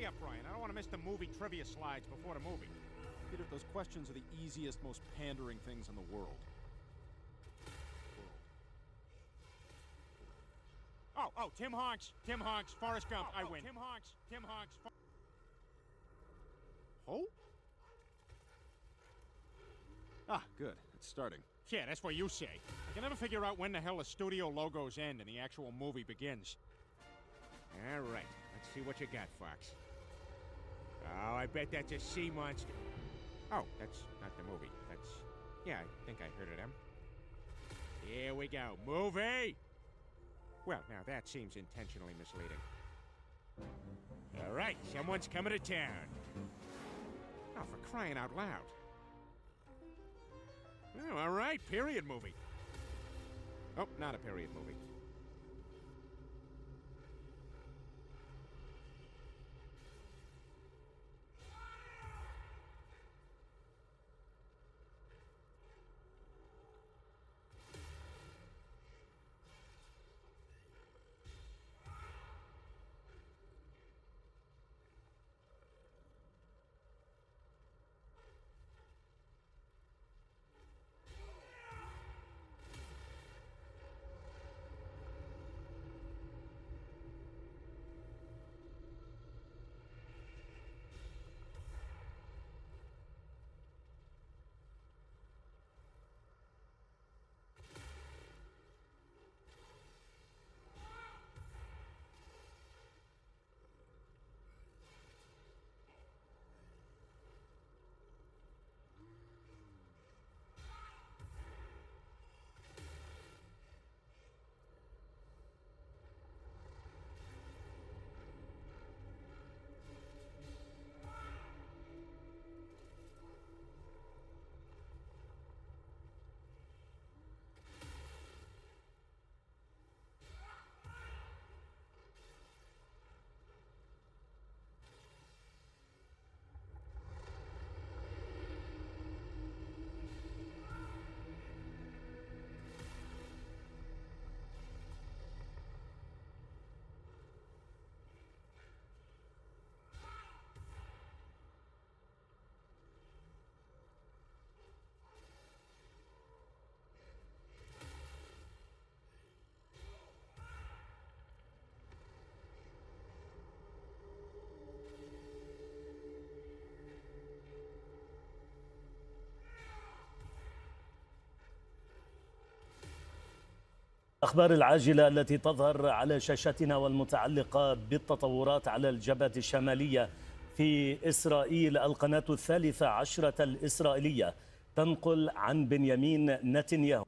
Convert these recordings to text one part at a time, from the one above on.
hurry up, Brian. I don't want to miss the movie trivia slides before the movie. Peter, those questions are the easiest, most pandering things in the world. Oh, Tim Honks, Forrest Gump, I win. Tim Honks. Oh? Ah, good. It's starting. Yeah, that's what you say. I can never figure out when the hell the studio logos end and the actual movie begins. All right, let's see what you got, Fox. Oh, I bet that's a sea monster. Oh, that's not the movie. That's... yeah, I think I heard of them. Here we go. Movie! Well, now that seems intentionally misleading. All right, someone's coming to town. Oh, for crying out loud. Oh, all right, period movie. Oh, not a period movie. الأخبار العاجلة التي تظهر على شاشتنا والمتعلقة بالتطورات على الجبهة الشمالية في إسرائيل. القناة 13 الإسرائيلية تنقل عن بنيامين نتنياهو.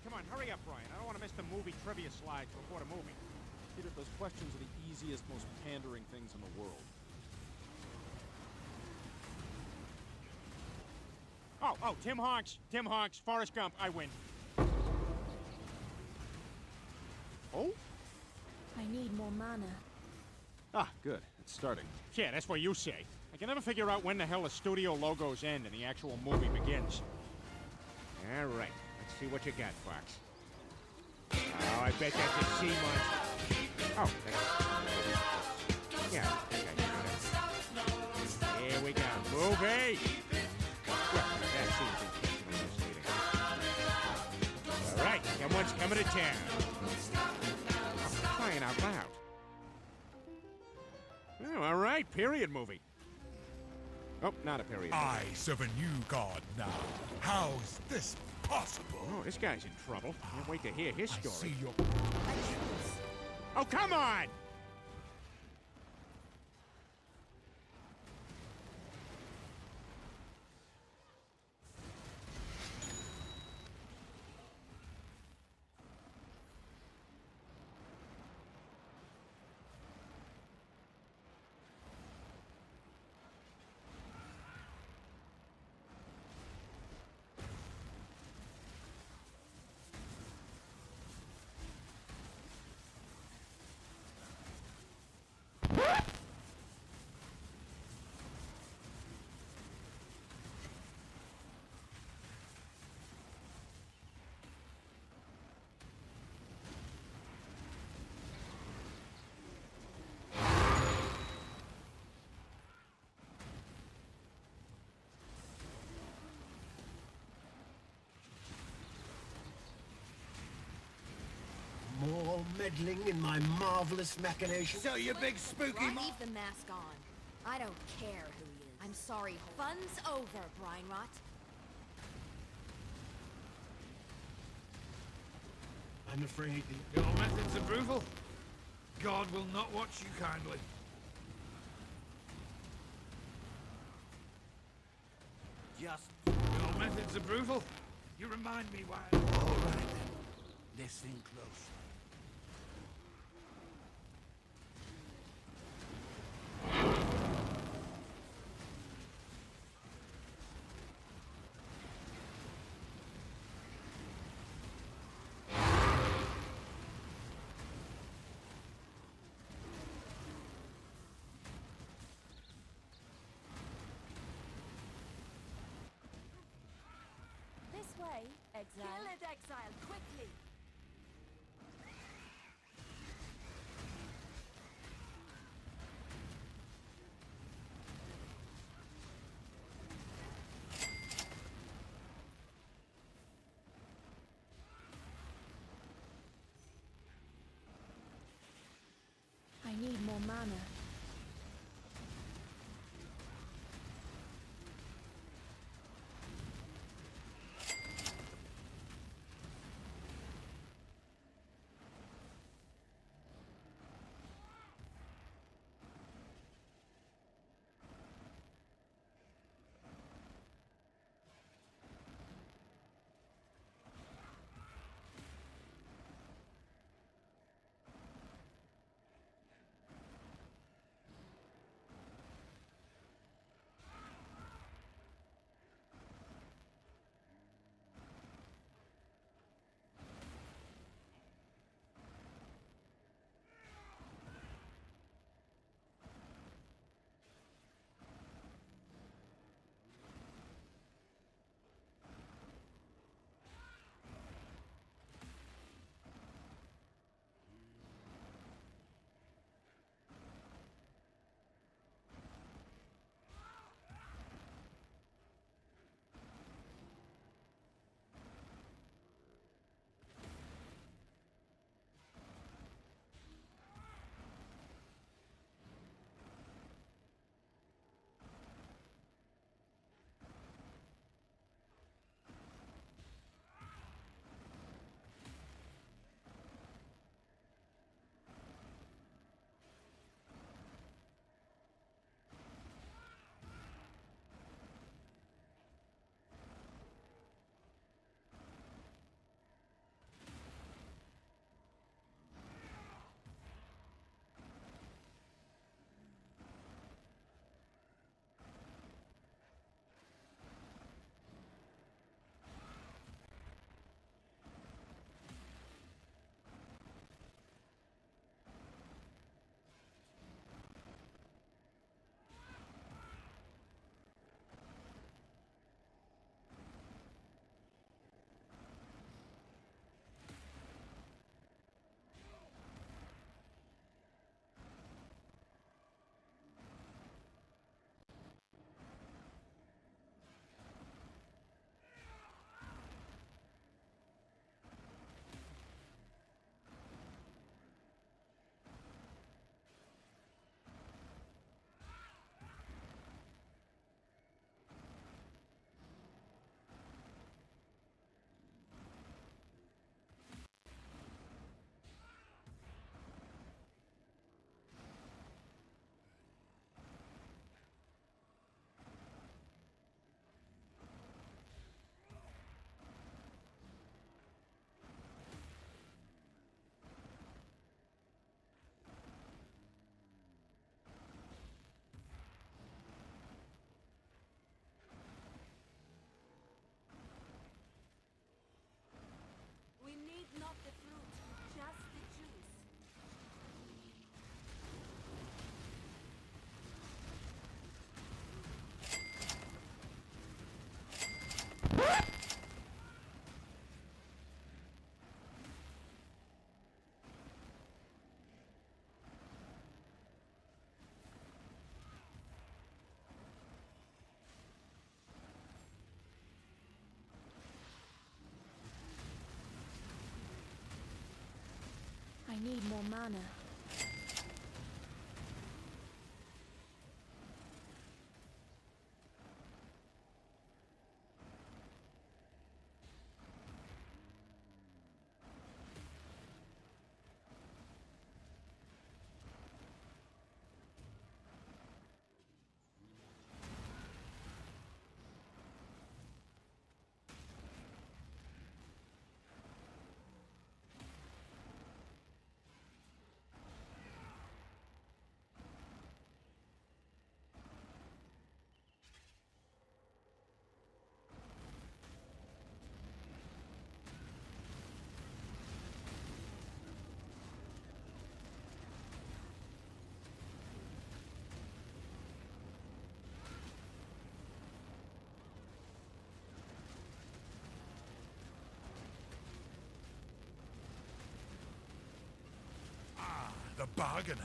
Come on, hurry up, Brian. I don't want to miss the movie trivia slides before the movie. Peter, those questions are the easiest, most pandering things in the world. Oh, Tim Honks, Forrest Gump, I win. Oh? I need more mana. Ah, good. It's starting. Yeah, that's what you say. I can never figure out when the hell the studio logos end and the actual movie begins. All right, let's see what you got, Fox. Oh, I bet that's a sea monster. Oh, that's... yeah, I think I got it. Here we go. Movie! Well, see if he's catching on this meeting. All right, someone's coming to town. Crying out loud. Oh, all right, period movie. Oh, not a period movie. I serve a new god now. How's this possible? Oh, this guy's in trouble. Can't wait to hear his I story. see your... Oh, come on! More meddling in my marvelous machinations. So you big spooky Leave the mask on. I don't care who he is. I'm sorry. Fun's over, Brian Rot. I'm afraid Your methods are brutal. God will not watch you kindly. Your methods are brutal. You remind me why... All right, then. Listen close. This way, Exile. Kill it, Exile, quickly! I need more mana. need more mana. The bargainer.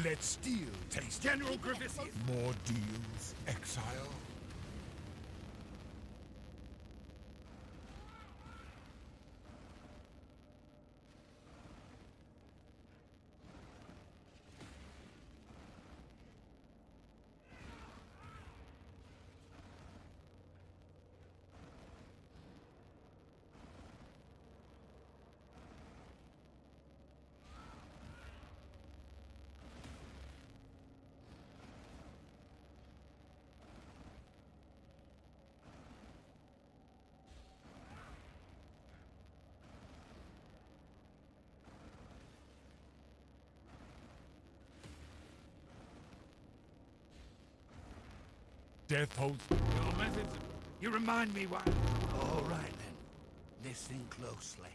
Let steel taste General Gravisius! more deals, Exile. Death holds. Your methods... You remind me why... All right then. Listen closely.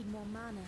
need more mana.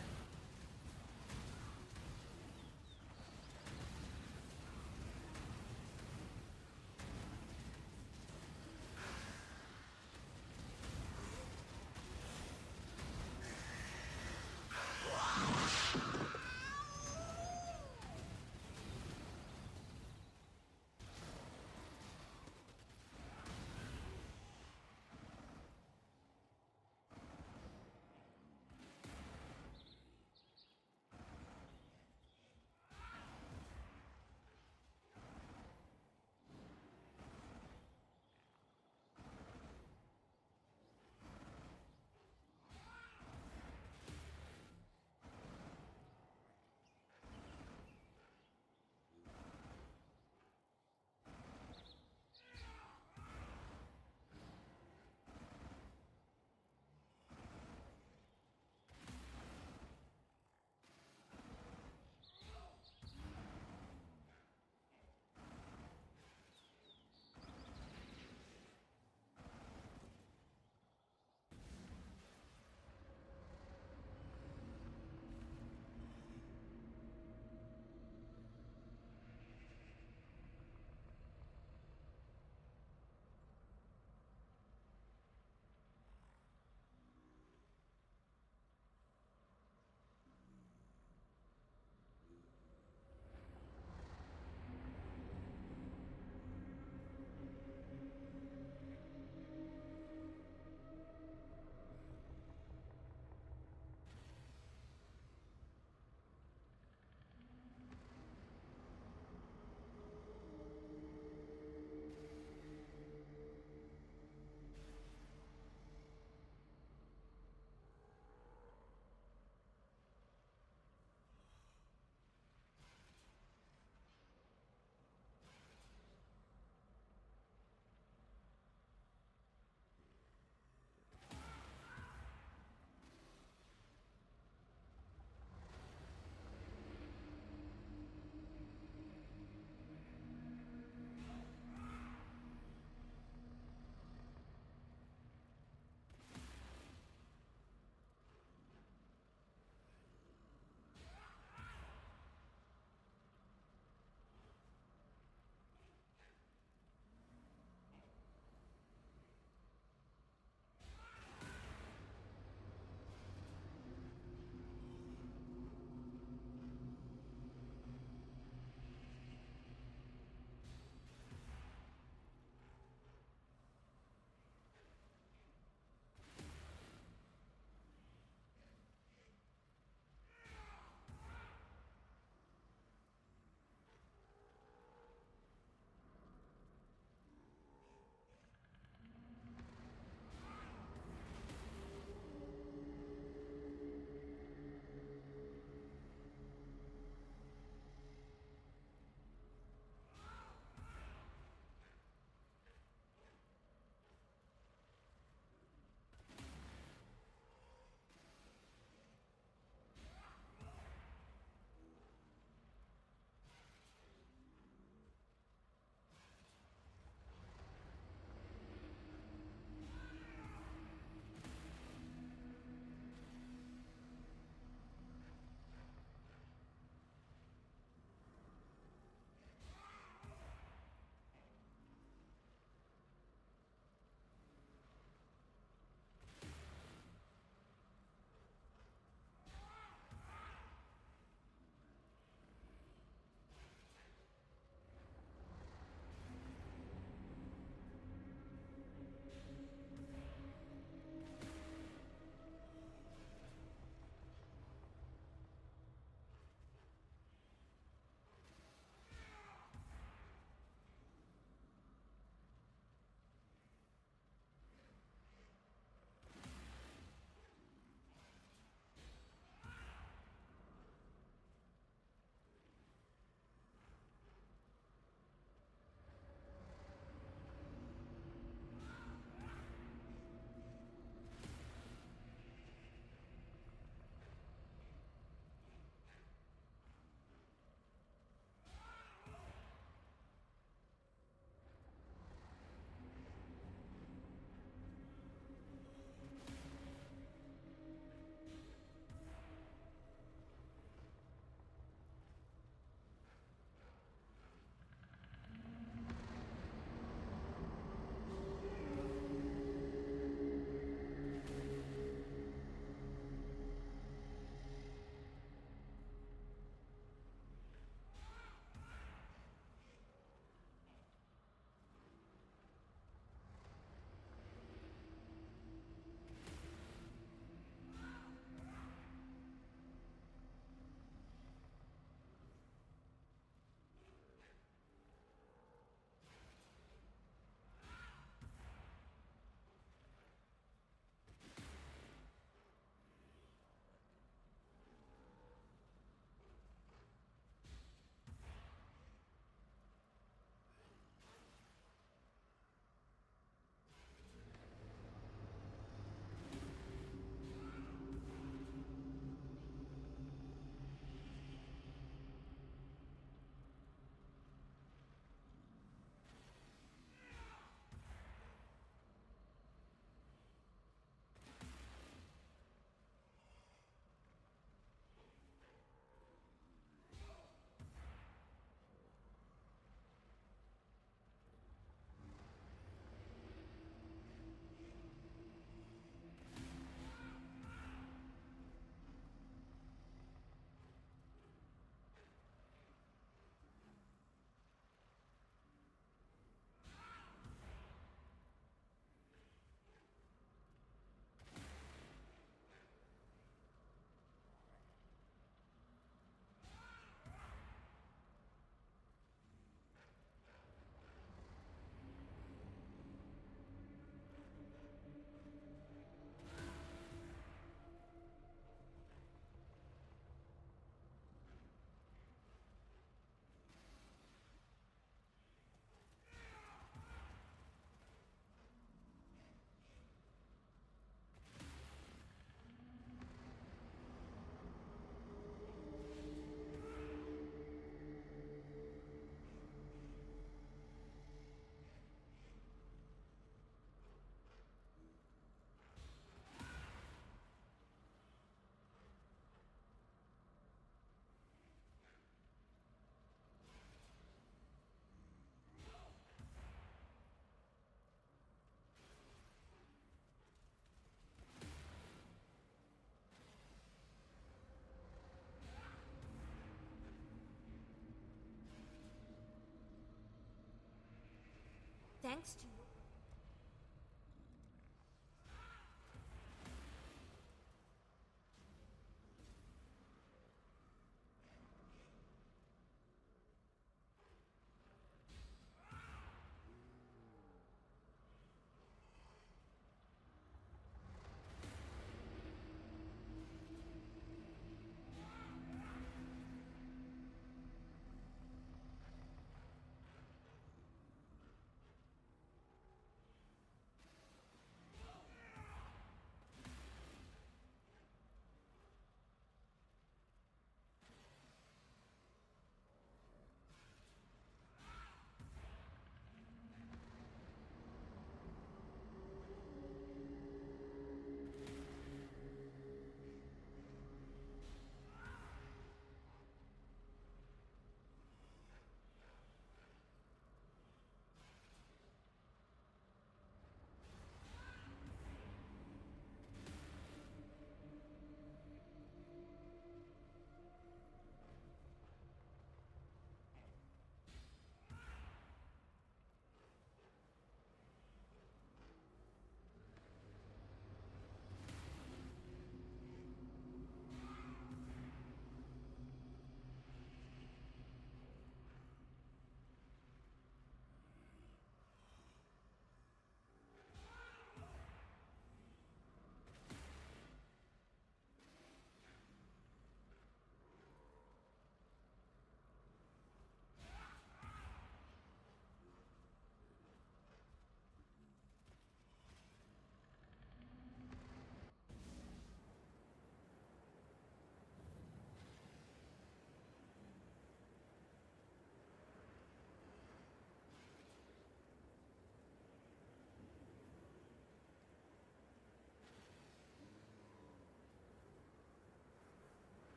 Thanks to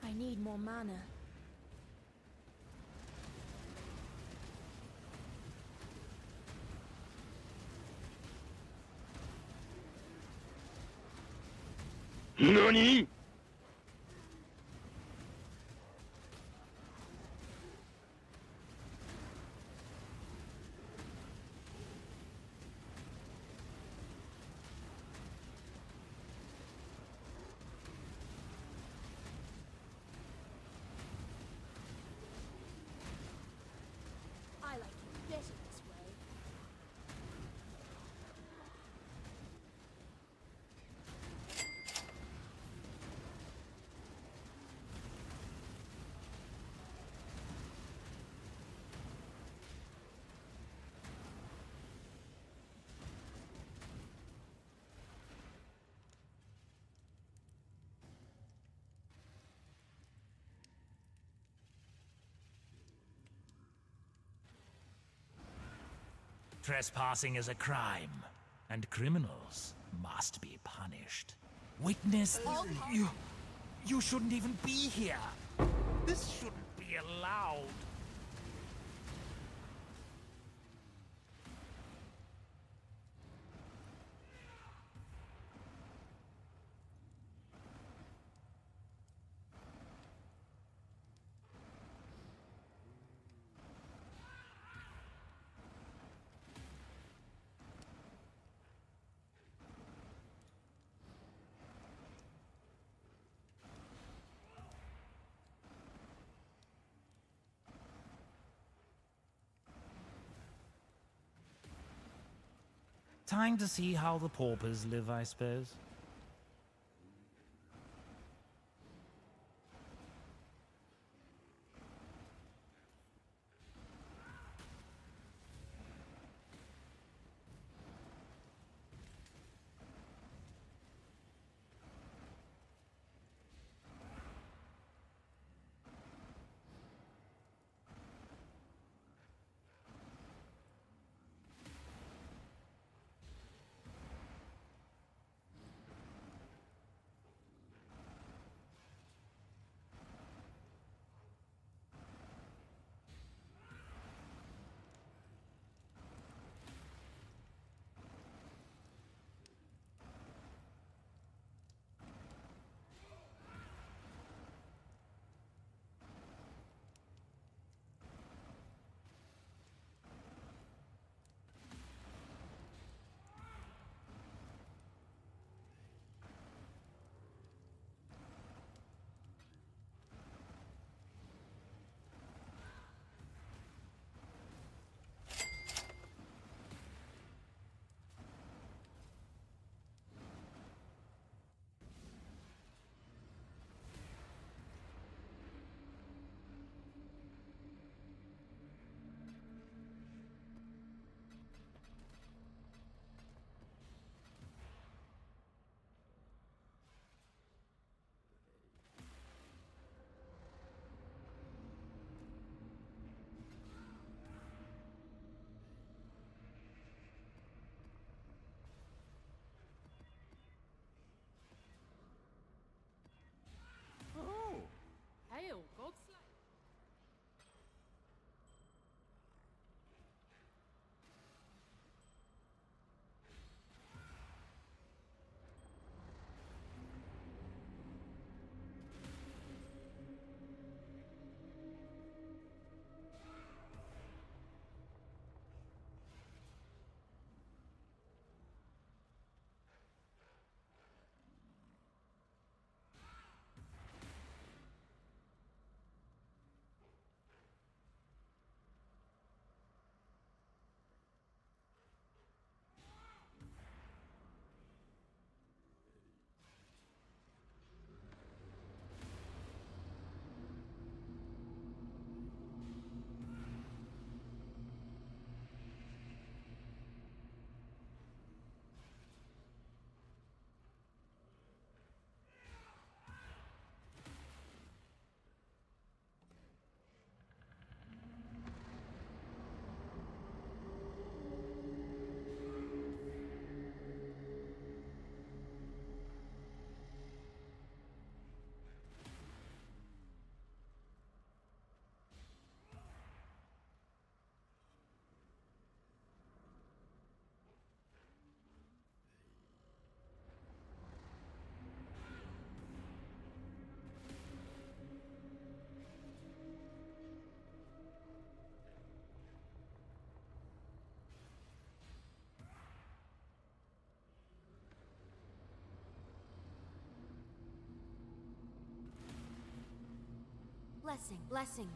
I need more mana. NANI?! I like it better this way. Trespassing is a crime, and criminals must be punished. Witness, you shouldn't even be here. This shouldn't be allowed. Time to see how the paupers live, I suppose. Oh, Hail, Godslayer. Blessings.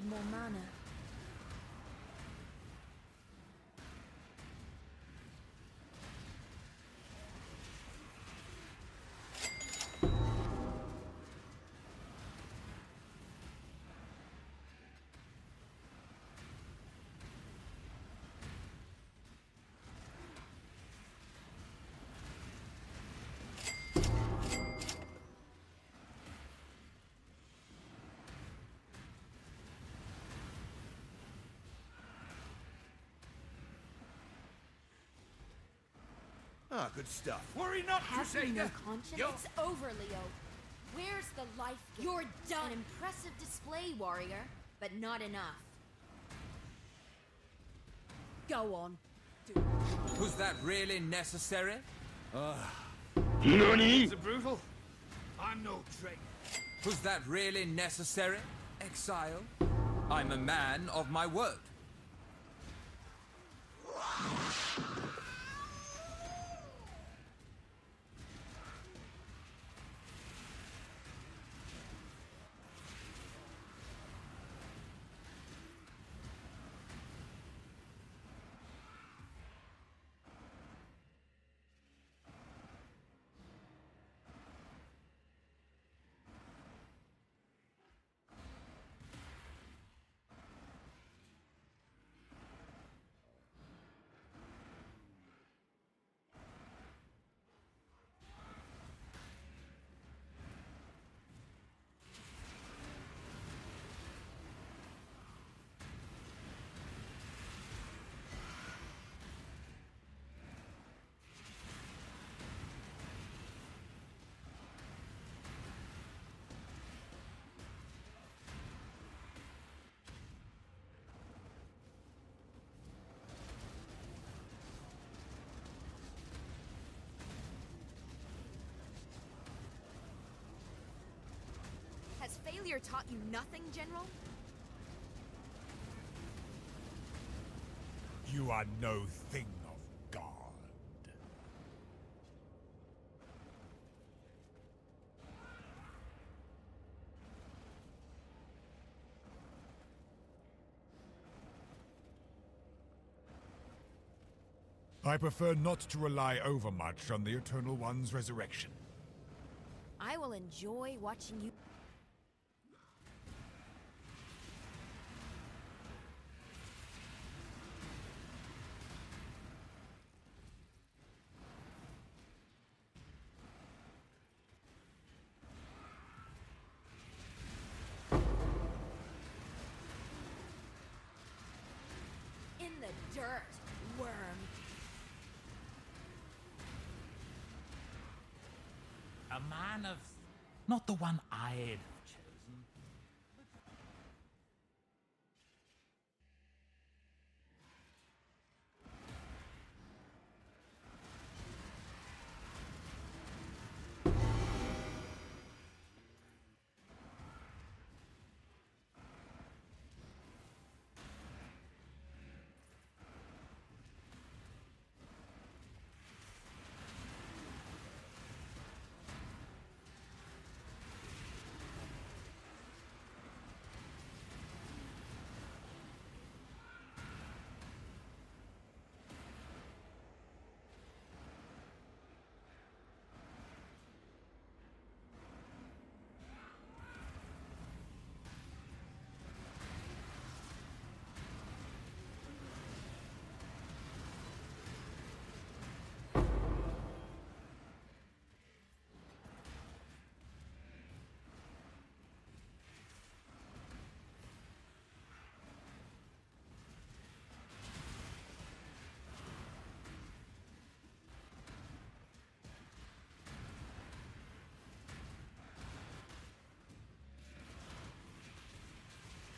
more mana. Ah, good stuff. Worry not, Have you Crusader. no conscience? It's over, Leo. Where's the life? You're done. An impressive display, warrior, but not enough. Go on. Was that really necessary? It's a brutal. I'm no traitor. Was that really necessary, Exile? I'm a man of my word. Has failure taught you nothing, General? You are no thing of God. I prefer not to rely overmuch on the Eternal One's resurrection. I will enjoy watching you. In the dirt, worm. A man of... not the one I'd have chosen.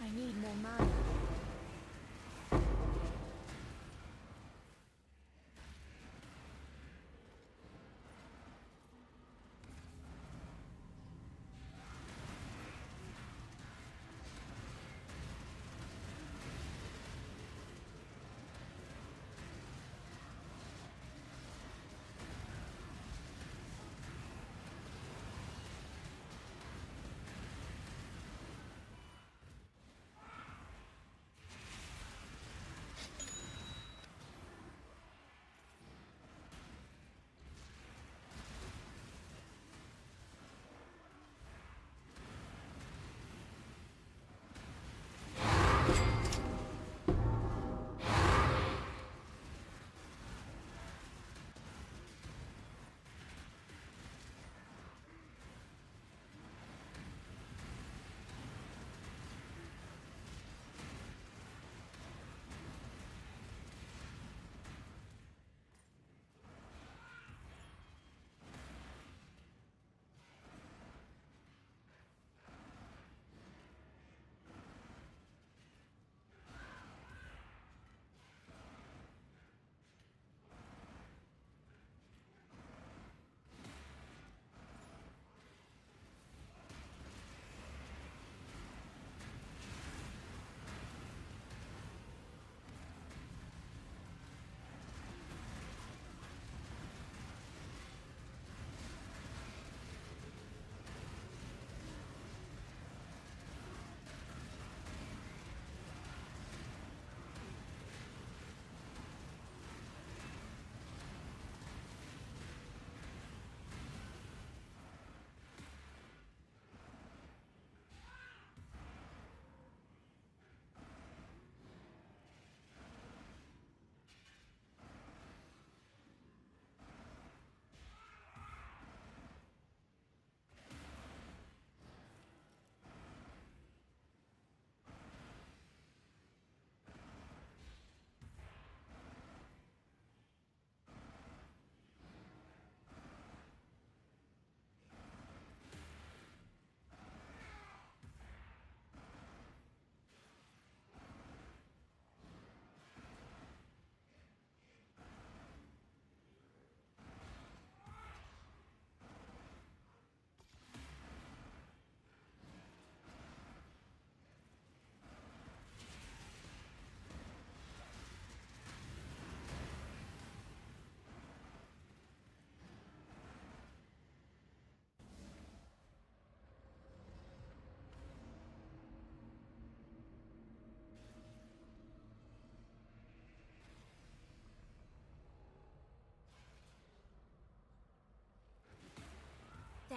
I need more mana.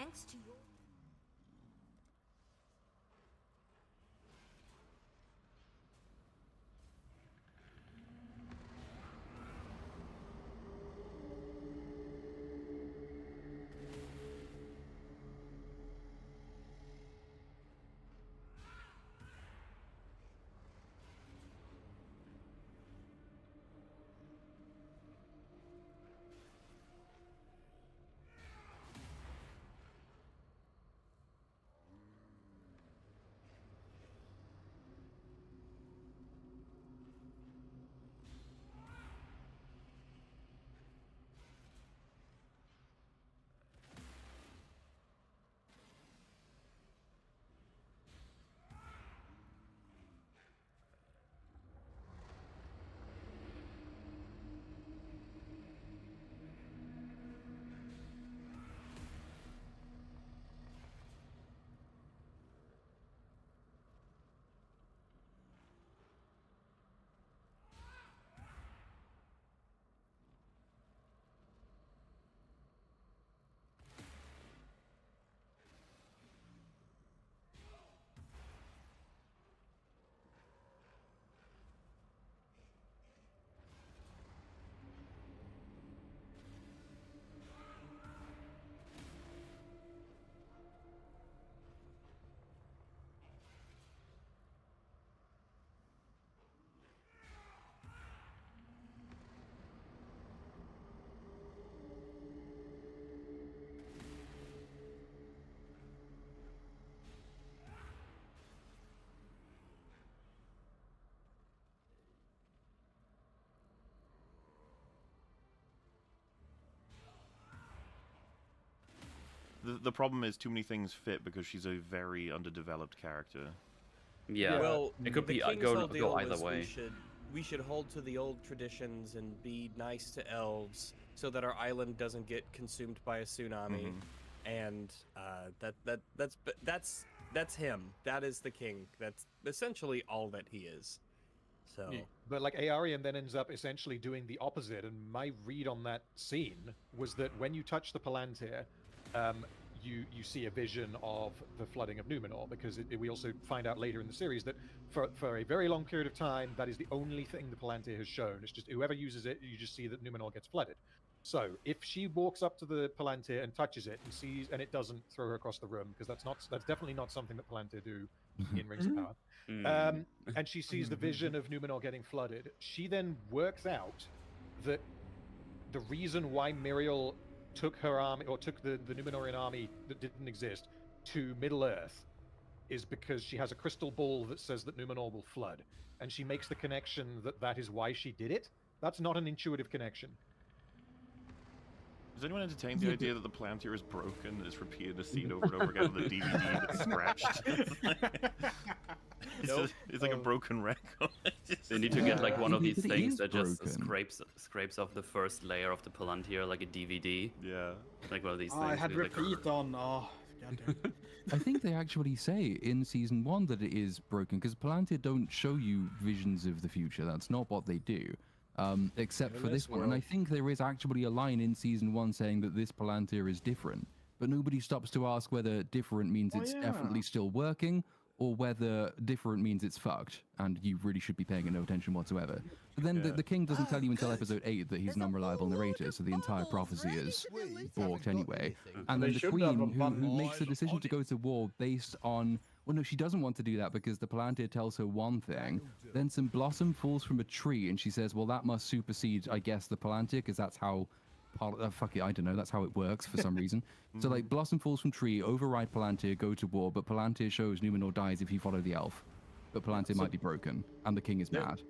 thanks to your... The problem is too many things fit because she's a very underdeveloped character. Yeah, well, it could be the King's go whole deal either was way. We should hold to the old traditions and be nice to elves so that our island doesn't get consumed by a tsunami. And that's him. That is the king. That's essentially all that he is. So, yeah. But like Aarion then ends up essentially doing the opposite, and my read on that scene was that when you touch the Palantir, you see a vision of the flooding of Numenor, because we also find out later in the series that for a very long period of time, that is the only thing the Palantir has shown. It's just whoever uses it, you just see that Numenor gets flooded. So if she walks up to the Palantir and touches it and sees, and it doesn't throw her across the room, because that's definitely not something that Palantir do in Rings of Power. And she sees the vision of Numenor getting flooded. She then works out that the reason why Miriel took her army, or took the Numenorean army that didn't exist to Middle-earth, is because she has a crystal ball that says that Numenor will flood. And she makes the connection that that is why she did it. That's not an intuitive connection. Does anyone entertain the idea that the Palantir is broken and it's repeated a scene over and over again on the DVD that's scratched? It's like a broken record. They need to get like one of these things that just scrapes off the first layer of the Palantir, like a DVD. Yeah. Like one of these things. I had repeat like... on. Oh, goddamn. I think they actually say in season 1 that it is broken, because Palantir don't show you visions of the future. That's not what they do. Except for this one. And I think there is actually a line in season 1 saying that this Palantir is different, but nobody stops to ask whether different means it's definitely still working, or whether different means it's fucked, and you really should be paying it no attention whatsoever. But then the king doesn't tell you until episode 8 that he's an unreliable narrator, so the entire prophecy is balked anyway. And then the queen, who makes the decision to go to war based on... Well, no, she doesn't want to do that because the Palantir tells her one thing, then some blossom falls from a tree, and she says, well, that must supersede, I guess, the Palantir, because that's how... fuck it, I don't know, that's how it works for some reason. So, like, blossom falls from tree, override Palantir, go to war, but Palantir shows Numenor dies if you follow the elf. But Palantir might be broken, and the king is mad.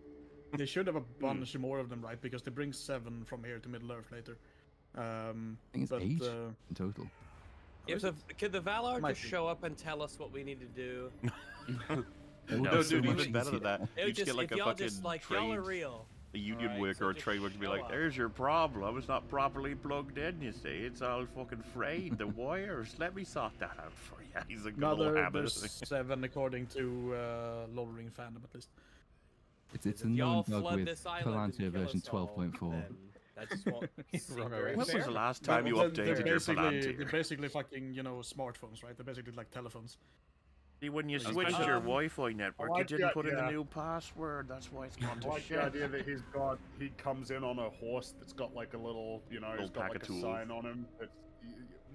They should have a bunch more of them, right? Because they bring 7 from here to Middle-earth later. I think it's 8 in total. Yeah, so could the Valar just show up and tell us what we need to do? No, dude, even better than that. You just get like a fucking y'all are real. A union worker or a trade worker to be like, there's your problem. It's not properly plugged in, you see. It's all fucking frayed. The wires. Let me sort that out for you. He's a good old habit. There's 7 according to Lord of the Rings fandom, at least. It's a known bug with Palantir version 12.4. That just won't seem Wrong very area. When fair. was the last time you They're updated your Palantir? They're basically fucking, smartphones, right? They're basically like telephones. See, when you was switched gonna- your Wi-Fi network, like you didn't the- put in a yeah. new password. That's why it's gone I to like shit. the idea that he comes in on a horse that's got like a little, he's got pack like of a tools. sign on him.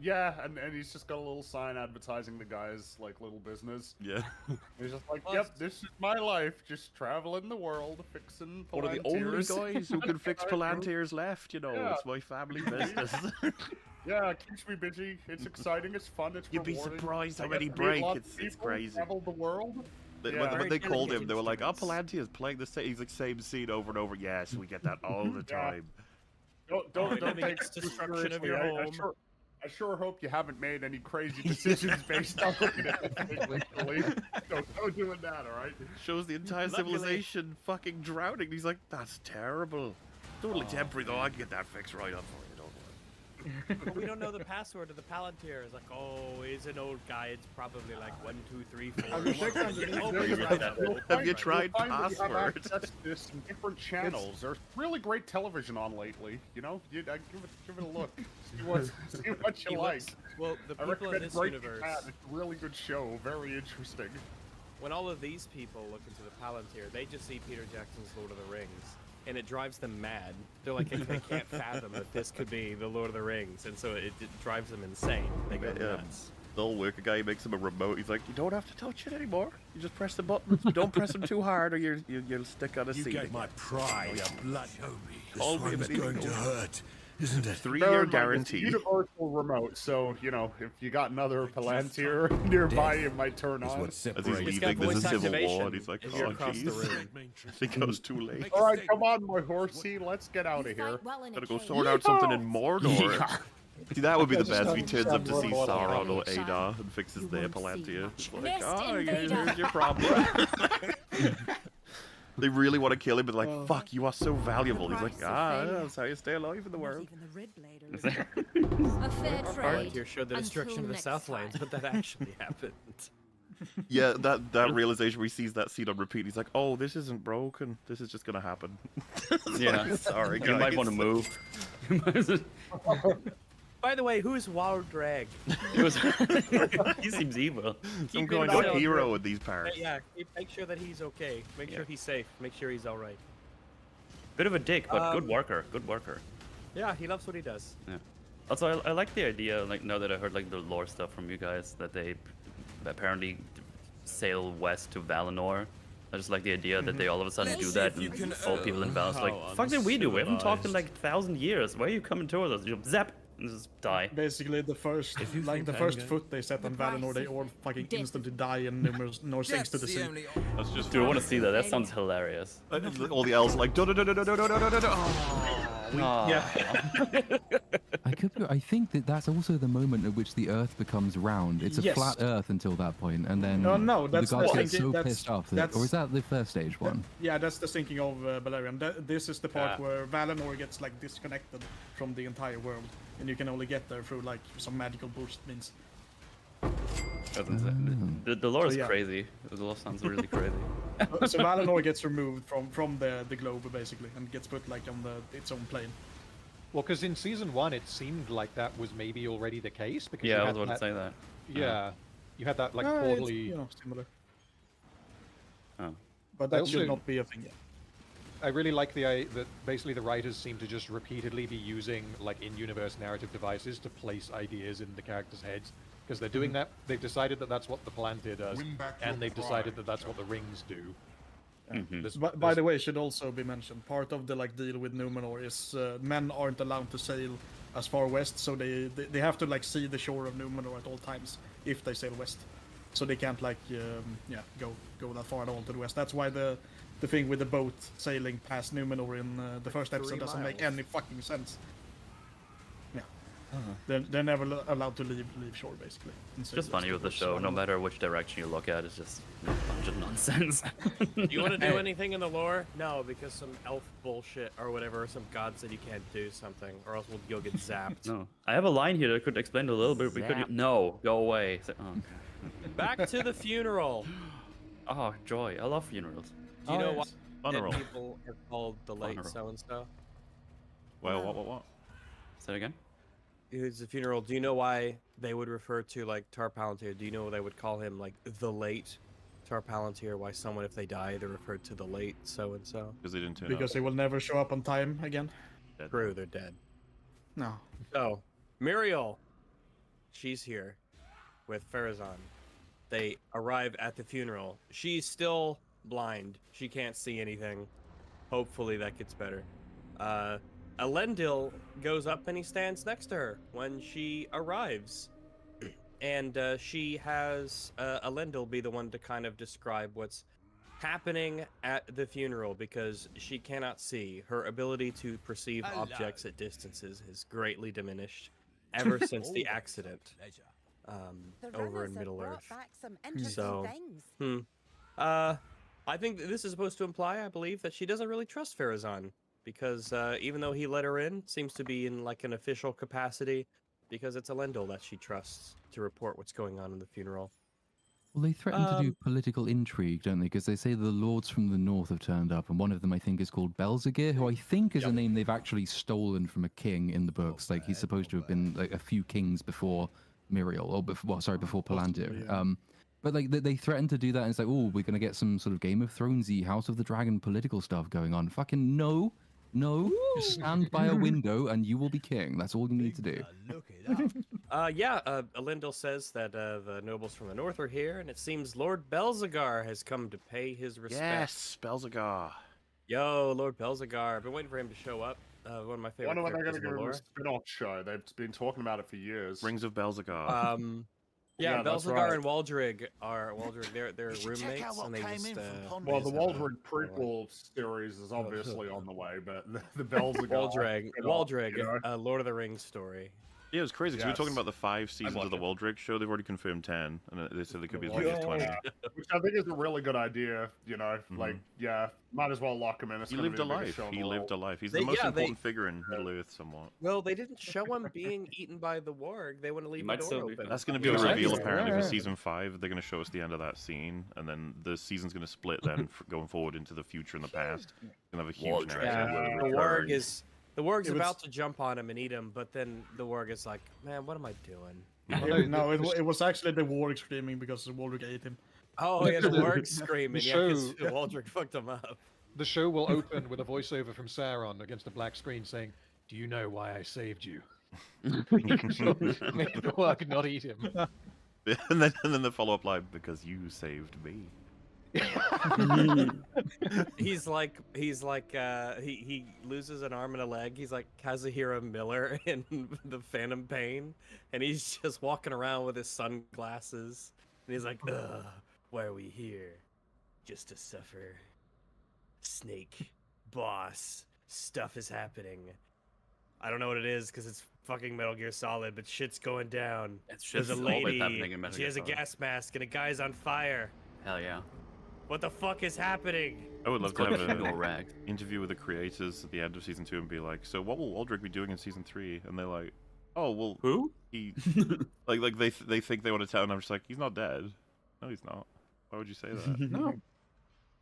Yeah, and he's just got a little sign advertising the guy's like little business. Yeah. He's just like, yep, this is my life, just traveling the world, fixing One of the only Palantirs." guys who can fix Palantirs left, Yeah. It's my family business. Yeah, it keeps me busy. It's exciting. It's fun. It's You'd be rewarding. surprised I how get many to meet break. lots of It's people, crazy. Travel the world. When they called him, they were like, "Oh, instruments. Palantir is playing the same scene over and over." Yes, we get that all the Yeah. time. Don't Dynamic take it too destruction of seriously. your home. I sure hope you haven't made any crazy decisions based on looking at this thing literally. No doing that, all right? Shows the entire civilization fucking drowning. He's like, "That's terrible." Totally temporary though. I can get that fixed right up for you. Don't worry. But we don't know the password to the Palantir. It's like, oh, he's an old guy. It's probably like 1, 2, 3, 4. Have you checked underneath Oh, there? you'll find out. Have you tried You'll find that you have password? access to this in different channels. There's really great television on lately. Give it a look. See what He you like. looks- well, the I people in recommend this Breaking universe, Bad. It's a really good show. Very interesting. when all of these people look into the Palantir, they just see Peter Jackson's Lord of the Rings, and it drives them mad. They're like, they can't fathom that this could be the Lord of the Rings, and so it drives them insane. They go nuts. They'll work. A guy makes him a remote. He's like, "You don't have to touch it anymore. You just press the buttons. But don't press them too hard, or you'll stick on a seat." You get my pride. blood. This one's going to hurt, isn't it? 3-year guarantee. It's a universal remote, so if you got another Palantir nearby, it might turn on. As he's leaving, there's a civil war, and he's like, if you're "Oh, across the jeez." room. I think I was too late. All right, come on, my horsey, let's get out of here. Gotta go sort out something in Mordor. Yeah. See, that would be the Just best if he turns up to see Mordor. Sauron or Adar and fixes their Palantir. It's like, Mist "Oh, invader." here's your problem." They really want to kill him, but like, "Fuck, you are so valuable." He's like, "That's how you stay alive in the world." A fair trade. Palantir showed the destruction of the Southlands, but that actually happened. Yeah, that realization where he sees that scene on repeat, he's like, "Oh, this isn't broken. This is just gonna happen." Yeah, sorry, you might guys. want to move. By the way, who's Wild Drag? He seems evil. Some Keep an kind eye of on hero him. in these parts. Yeah, make sure that he's okay. Make sure he's safe. Make sure he's all right. Bit of a dick, but good worker. Good worker. Yeah, he loves what he does. Yeah. Also, I like the idea. Like now that I heard like the lore stuff from you guys, that they apparently sail west to Valinor. I just like the idea that they all of a sudden do that, and all people in Valinor like, "Fuck did we do? We haven't talked in like 1,000 years. Why are you coming towards us?" You zap and just die. Basically, the first foot they set on Valinor, they all fucking instantly die and no sinks to the sea. That's just. Dude, I want to see that. That sounds hilarious. All the elves are like, Yeah. I think that's also the moment at which the Earth becomes round. It's a Yes. flat Earth until that point, and then No, that's the gods the get thinking- so that's- pissed off that, that's- or is that the first stage one? Yeah, that's the thinking of Balerion. This is the part where Valinor gets like disconnected from the entire world, and you can only get there through like some magical boost means. That's insane. The lore is So, yeah. crazy. The lore sounds really crazy. So Valinor gets removed from the globe basically, and gets put like on its own plane. Well, because in season 1, it seemed like that was maybe already the case. Because Yeah, you I had was about to say that. Yeah, you had that like It's, quarterly. similar. Oh. But I that also- should not be a thing yet. I really like that basically the writers seem to just repeatedly be using like in-universe narrative devices to place ideas in the characters' heads. Because they're doing that, they've decided that that's what the Palantir does, Win back and your they've decided pride. that that's what the rings do. By the way, it should also be mentioned, part of the like deal with Numenor is men aren't allowed to sail as far west, so they have to like see the shore of Numenor at all times if they sail west. So they can't like go that far at all to the west. That's why the thing with the boat sailing past Numenor in the first episode doesn't make any fucking sense. Yeah. They're never allowed to leave shore basically. It's just funny with the show. No matter which direction you look at, it's just a bunch of nonsense. Do you want to do anything in the lore? No, because some elf bullshit or whatever, some god said you can't do something, or else you'll get zapped. No, I have a line here that could explain it a little bit. We could. No, go away. Oh, okay. Back to the funeral. Oh, joy! I love funerals. Do you know yes. what Funeral. people have called the late Funeral. so and so? Well, what? Say it again. It's a funeral. Do you know why they would refer to like Tar Palantir? Do you know they would call him like the late Tar Palantir? Why someone, if they die, they're referred to the late so and so? Because they didn't turn Because up. they will never show up on time again. True, they're dead. No. So, Muriel, she's here with Farazan. They arrive at the funeral. She's still blind. She can't see anything. Hopefully that gets better. Elendil goes up and he stands next to her when she arrives. And she has Elendil be the one to kind of describe what's happening at the funeral because she cannot see. Her ability to perceive objects at distances has greatly diminished ever since the accident over in Middle Earth. So, I think that this is supposed to imply, I believe, that she doesn't really trust Farazan because even though he let her in, seems to be in like an official capacity because it's Elendil that she trusts to report what's going on in the funeral. Well, they threaten to do political intrigue, don't they? Because they say the lords from the north have turned up, and one of them, I think, is called Belzegir, who I think is a name they've actually stolen from a king in the books. Like, he's supposed to have been like a few kings before Muriel, or before Palantir. Yeah. But like they threaten to do that, and it's like, oh, we're gonna get some sort of Game of Thronesy, House of the Dragon political stuff going on. Fucking no. Just stand by a window and you will be king. That's all you need to do. Elendil says that the nobles from the north are here, and it seems Lord Belzegar has come to pay his respects. Yes, Belzegar. Yo, Lord Belzegar. I've been waiting for him to show up. One of my favorite Wonder when they're characters going to in the give him a lore. spin-off show. They've been talking about it for years. Rings of Belzegar. Yeah, that's Belzegar right. and Waldrig are they're roommates, and they just Well, the Waldrig prequel series is obviously on the way, but the Belzegar... Waldrig, you know? Lord of the Rings story. Yeah, it was crazy because we were talking Yes. about the 5 seasons of the it. Waldrick show. They've already confirmed 10, and they said they could be as many as 20. Which I think is a really good idea, you know? Like, yeah, might as well lock him in. It's He gonna lived be a the biggest life. show in He the lived a world. life. He's the most important figure in Middle Earth, somewhat. Well, they didn't show him being eaten by the warg. They want to leave the might door still be open. That's going to be the Yeah. reveal, apparently, Yeah. for season 5. They're going to show us the end of that scene, and then the season's going to split then, going forward into the future and the past. Going to have a huge Waldrick. narrative. The warg's It was- about to jump on him and eat him, but then the warg is like, man, what am I doing? No, it was actually the warg screaming because the Waldrick ate him. Oh, yeah, the warg screaming. The Yeah, because show- Waldrick fucked him up. The show will open with a voiceover from Sauron against a black screen saying, "Do you know why I saved you?" Make the warg not eat him. and then the follow-up line, because you saved me. He's like he loses an arm and a leg. He's like Kazuhira Miller in the Phantom Pain, and he's just walking around with his sunglasses, and he's like, "Ugh, why are we here? Just to suffer. Snake, boss, stuff is happening. I don't know what it is because it's fucking Metal Gear Solid, but shit's going down. There's a lady. She has a gas mask, and a guy's on fire. Hell yeah. What the fuck is happening?" I would love to have funeral an rag. interview with the creators at the end of season 2 and be like, so what will Waldrick be doing in season 3? And they're like, oh, well, Who? he... like they think they want to tell, and I'm just like, he's not dead. No, he's not. Why would you say that? No. And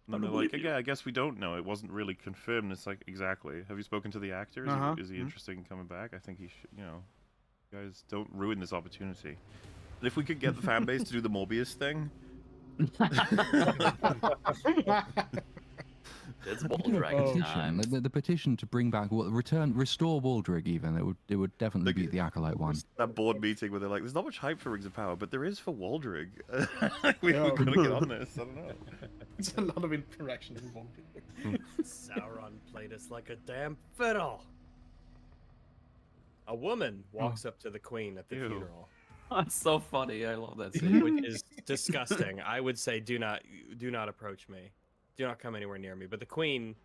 then they're like, yeah, I guess we don't know. It wasn't really confirmed. It's like, exactly. Have you spoken to the actor? Is he interested in coming back? I think he should, you know. You guys, don't ruin this opportunity. And if we could get the fan base to do the Morbius thing... It's Waldrick time. The petition to bring back, restore Waldrick even, it would definitely be the Acolyte one. That board meeting where they're like, there's not much hype for Rings of Power, but there is for Waldrick. We're going to get on this. I don't know. It's a lot of interaction involved. Sauron played us like a damn fiddle. A woman walks up to the queen at the funeral. That's so funny. I love that scene. Which is disgusting. I would say do not approach me. Do not come anywhere near me. But the queen,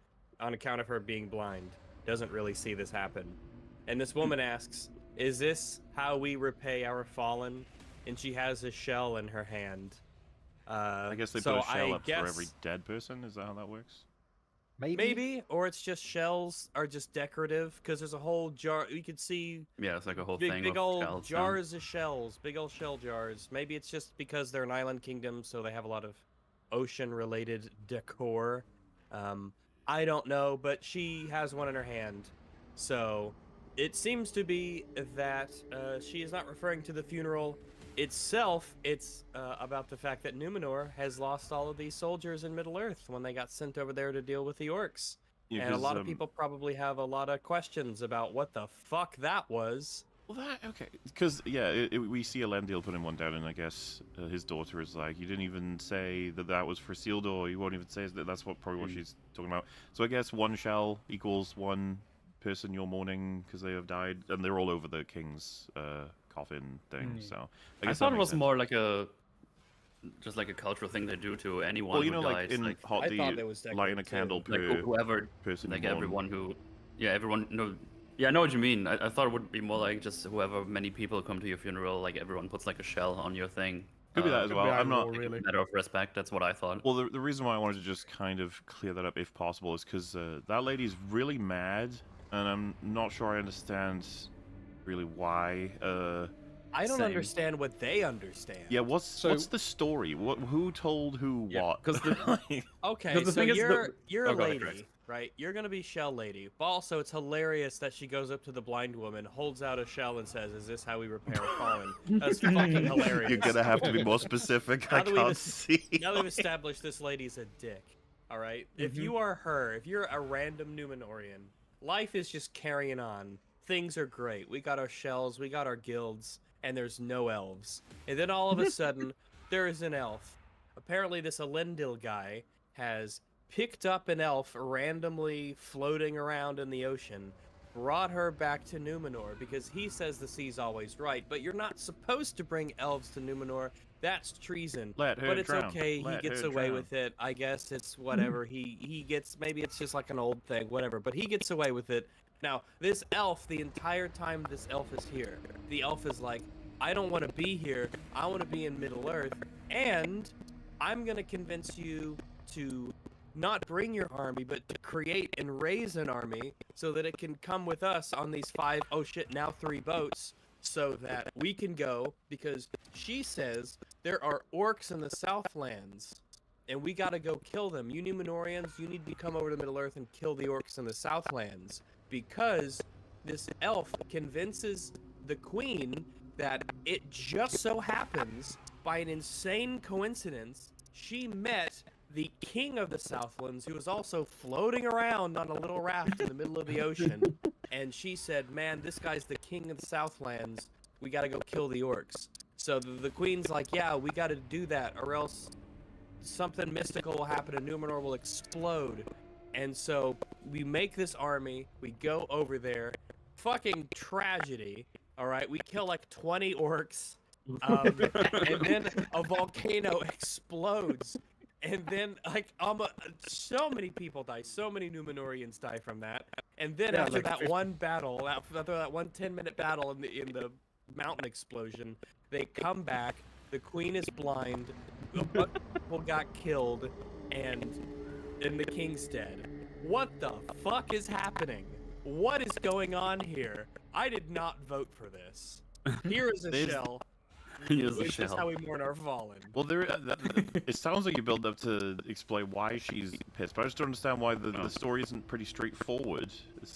on account of her being blind, doesn't really see this happen. And this woman asks, "Is this how we repay our fallen?" And she has a shell in her hand. I guess they put a shell up for every dead person. Is that how that works? Maybe, or it's just shells are just decorative because there's a whole jar. You could see. Yeah, it's like a whole big, thing big of old shells, jars of shells, big old shell jars. Maybe it's just because they're an island kingdom, so they have a lot of ocean-related decor. I don't know, but she has one in her hand, So it seems to be that she is not referring to the funeral itself. It's about the fact that Numenor has lost all of these soldiers in Middle-earth when they got sent over there to deal with the orcs. Yeah, and a lot of people probably have a lot of questions about what the fuck that was. Well, okay, because we see Elendil putting one down, and I guess his daughter is like, "You didn't even say that was for Isildur. You won't even say that." That's probably what she's talking about. So I guess one shell equals one person you're mourning because they have died, and they're all over the king's coffin thing. So I thought it was more like just like a cultural thing they do to anyone who dies. like in Hot D, lighting a candle per whoever person. Like everyone who, everyone. No, yeah, I know what you mean. I thought it would be more like just whoever many people come to your funeral, like everyone puts like a shell on your thing. Could be that as well. I'm not really matter of respect. That's what I thought. Well, the reason why I wanted to just kind of clear that up, if possible, is because that lady's really mad, and I'm not sure I understand really why. I don't understand what they understand. Yeah, what's the story? Who told who what? Because okay, so you're a lady, right? You're gonna be Shell Lady. But also, it's hilarious that she goes up to the blind woman, holds out a shell, and says, "Is this how we repair a fallen?" That's fucking hilarious. You're gonna have to be more specific. I can't see. Now that we've established this lady's a dick, all right? If you are her, if you're a random Numenorian, life is just carrying on. Things are great. We got our shells, we got our guilds, and there's no elves. And then all of a sudden, there is an elf. Apparently, this Elendil guy has picked up an elf randomly floating around in the ocean, brought her back to Numenor because he says the sea's always right, but you're not supposed to bring elves to Numenor. That's treason. Let her but it's drown. okay. He Let gets her away drown. with it. I guess it's whatever. He gets, maybe it's just like an old thing, whatever, but he gets away with it. Now, this elf, the entire time this elf is here, the elf is like, I don't want to be here. I want to be in Middle-earth, and I'm going to convince you to not bring your army, but to create and raise an army so that it can come with us on these 3 boats so that we can go, because she says there are orcs in the Southlands, and we got to go kill them. You Numenorians, you need to come over to Middle-earth and kill the orcs in the Southlands, because this elf convinces the queen that it just so happens, by an insane coincidence, she met the king of the Southlands, who was also floating around on a little raft in the middle of the ocean. And she said, man, this guy's the king of the Southlands. We gotta go kill the orcs. So the queen's like, yeah, we gotta do that, or else something mystical will happen and Numenor will explode. And so we make this army, we go over there, fucking tragedy, all right? We kill like 20 orcs, and then a volcano explodes. And then, like, so many people die. So many Numenorians die from that. And then after like that one battle, after that one 10-minute battle in the mountain explosion, they come back. The queen is blind. A bunch of people got killed, and the king's dead. What the fuck is happening? What is going on here? I did not vote for this. Here is a shell. This is how we mourn our fallen. Well, it sounds like you build up to explain why she's pissed, but I just don't understand why the story isn't pretty straightforward.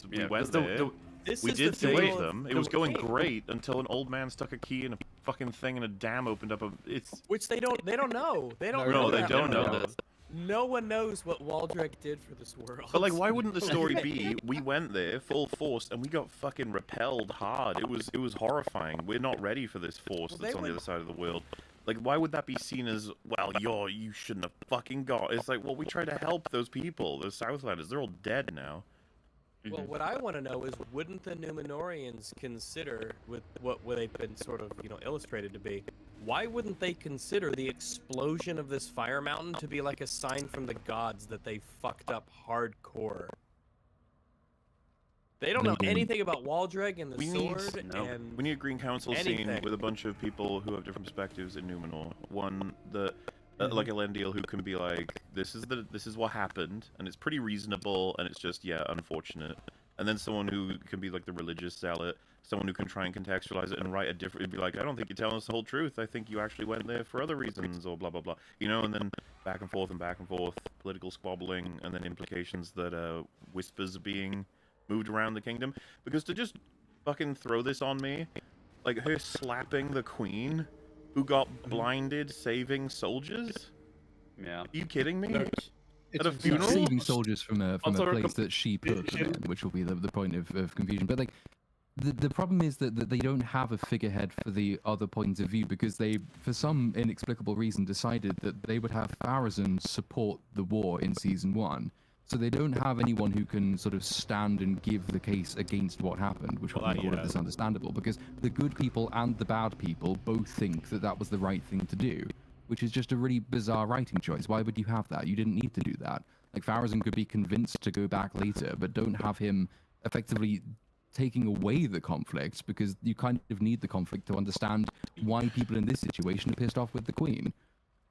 We went there, we did save them, it was going great until an old man stuck a key in a fucking thing and a dam opened up. Which they don't know. They don't know. No, they don't know this. No one knows what Waldreg did for this world. But like, why wouldn't the story be, we went there full force and we got fucking repelled hard? It was horrifying. We're not ready for this force that's on the other side of the world. Like, why would that be seen as, well, you shouldn't have fucking got? It's like, well, we tried to help those people, those Southlanders. They're all dead now. Well, what I want to know is, wouldn't the Numenorians consider, with what they've been sort of, illustrated to be, why wouldn't they consider the explosion of this fire mountain to be like a sign from the gods that they fucked up hardcore? They don't know anything about Waldreg and the sword, and we need a Green Council anything. Scene with a bunch of people who have different perspectives in Numenor. One, like Elendil, who can be like, this is what happened, and it's pretty reasonable, and it's just, unfortunate. And then someone who can be like the religious zealot, someone who can try and contextualize it and write a different, be like, I don't think you're telling us the whole truth. I think you actually went there for other reasons, or blah blah blah. And then back and forth, political squabbling, and then implications that whispers are being moved around the kingdom. Because to just fucking throw this on me, like her slapping the queen, who got blinded saving soldiers. Yeah. Are you kidding me? Look, At a funeral? Saving soldiers from a place that she put them in, which will be the point of confusion. But like, the problem is that they don't have a figurehead for the other points of view because they, for some inexplicable reason, decided that they would have Pharazôn support the war in season 1. So they don't have anyone who can sort of stand and give the case against what happened, which will make all of this understandable, because the good people and the bad people both think that that was the right thing to do, which is just a really bizarre writing choice. Why would you have that? You didn't need to do that. Like, Pharazôn could be convinced to go back later, but don't have him effectively taking away the conflict, because you kind of need the conflict to understand why people in this situation are pissed off with the queen.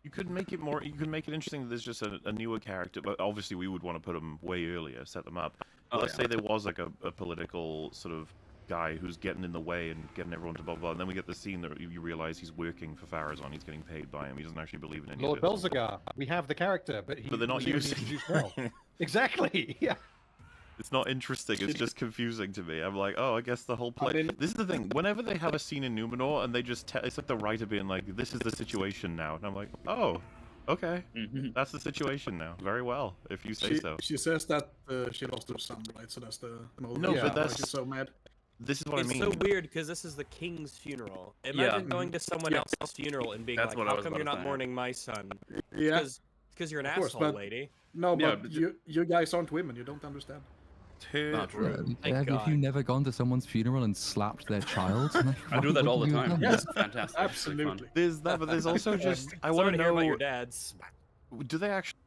You could make it more. You could make it interesting that there's just a newer character, but obviously we would want to put them way earlier, set them up. But let's say there was like a political sort of guy who's getting in the way and getting everyone to blah blah, and then we get the scene that you realize he's working for Pharazôn, he's getting paid by him, he doesn't actually believe in any Lord of it. Belzegar, we have the character, but they're not using. Well. Exactly. Yeah. It's not interesting, it's just confusing to me. I'm like, oh, I guess the whole play... This is the thing, whenever they have a scene in Numenor and they just... It's like the writer being like, this is the situation now. And I'm like, oh, okay. That's the situation now. Very well, if you say so. She says that she lost her son, right? So that's the moment. No, but that's... She's so mad. This is what I mean. It's so weird, because this is the king's funeral. Imagine going to someone else's funeral and being like, how come you're not mourning my son? Yeah. Because you're an asshole, lady. No, but you guys aren't women, you don't understand. Not true. Have you never gone to someone's funeral and slapped their child? I do that all the time. Yes, It's fantastic. Absolutely. There's that, but there's also just... I want to know... about your dad's. Do they actually...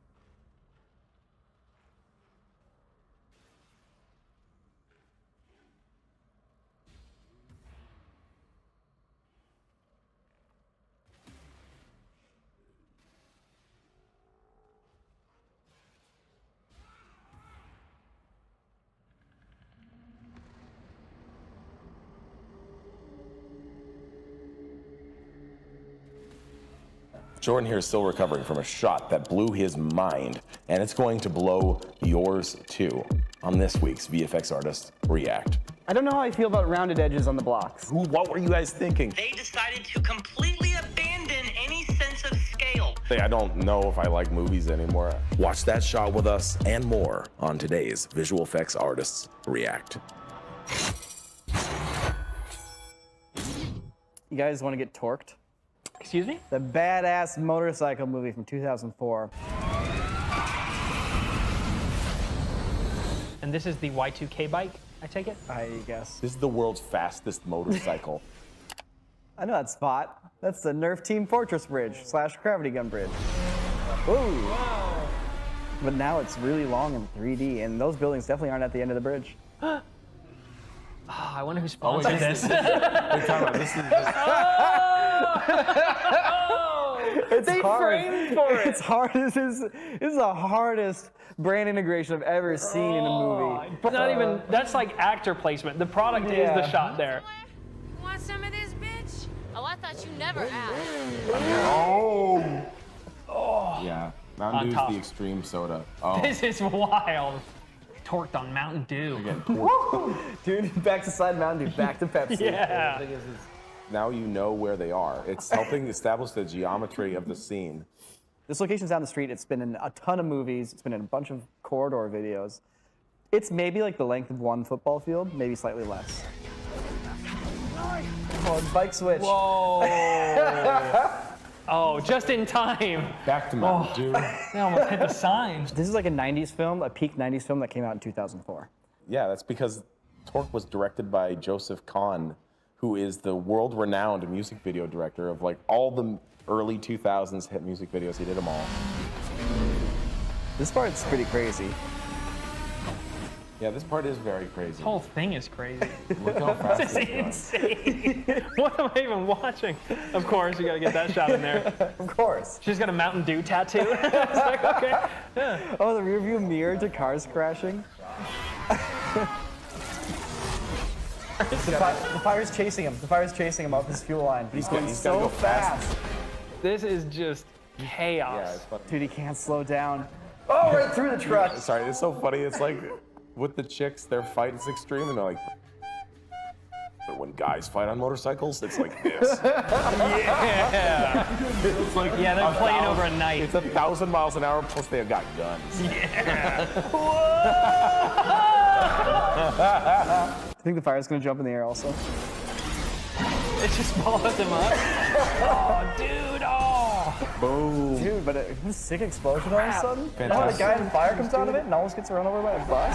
Jordan here is still recovering from a shot that blew his mind, and it's going to blow yours too on this week's VFX Artist React. I don't know how I feel about rounded edges on the blocks. What were you guys thinking? They decided to completely abandon any sense of scale. Hey, I don't know if I like movies anymore. Watch that shot with us and more on today's Visual Effects Artists React. You guys want to get torqued? Excuse me? The badass motorcycle movie from 2004. And this is the Y2K bike, I take it? I guess. This is the world's fastest motorcycle. I know that spot. That's the Nerf Team Fortress Bridge / Gravity Gun Bridge. Whoa. But now it's really long in 3D, and those buildings definitely aren't at the end of the bridge. Oh, I wonder who sponsored this. It's hard. Framed for it. It's hard. This is the hardest brand integration I've ever seen in a movie. But not even, that's like actor placement. The product is the shot there. You want some of this, bitch? Oh, I thought you never asked. Oh. Yeah, Mountain Dew's the extreme soda. Oh. This is wild. Torqued on Mountain Dew. Again, dude, back to Side Mountain Dew, back to Pepsi. Yeah. Now you know where they are. It's helping establish the geometry of the scene. This location's down the street. It's been in a ton of movies. It's been in a bunch of corridor videos. It's maybe like the length of one football field, maybe slightly less. Oh, bike switch. Whoa. Oh, just in time. Back to Mountain Dew. They almost hit the sign. This is like a 90s film, a peak 90s film that came out in 2004. Yeah, that's because Torque was directed by Joseph Kahn, who is the world-renowned music video director of like all the early 2000s hit music videos. He did them all. This part's pretty crazy. Yeah, this part is very crazy. This whole thing is crazy. Look how fast This is insane. What am I even watching? Of course, you gotta get that shot in there. Of course. She's got a Mountain Dew tattoo. It's like, okay. Yeah. Oh, the rearview mirror to cars crashing. The fire's chasing him. The fire's chasing him up his fuel line. He's going so fast. This is just chaos. Yeah, it's funny. Dude, he can't slow down. Oh, right through the truck. Sorry, it's so funny. It's like with the chicks, their fight is extreme, and they're like, but when guys fight on motorcycles, it's like this. Yeah. It's like Yeah, they're playing over a night. It's 1,000 miles an hour, plus they have got guns. Yeah. I think the fire's gonna jump in the air also. It just follows him up. Oh, dude, oh! Boom. Dude, but a sick explosion all of a sudden. Fantastic. Oh, the guy in fire comes out of it and almost gets run over by a bus.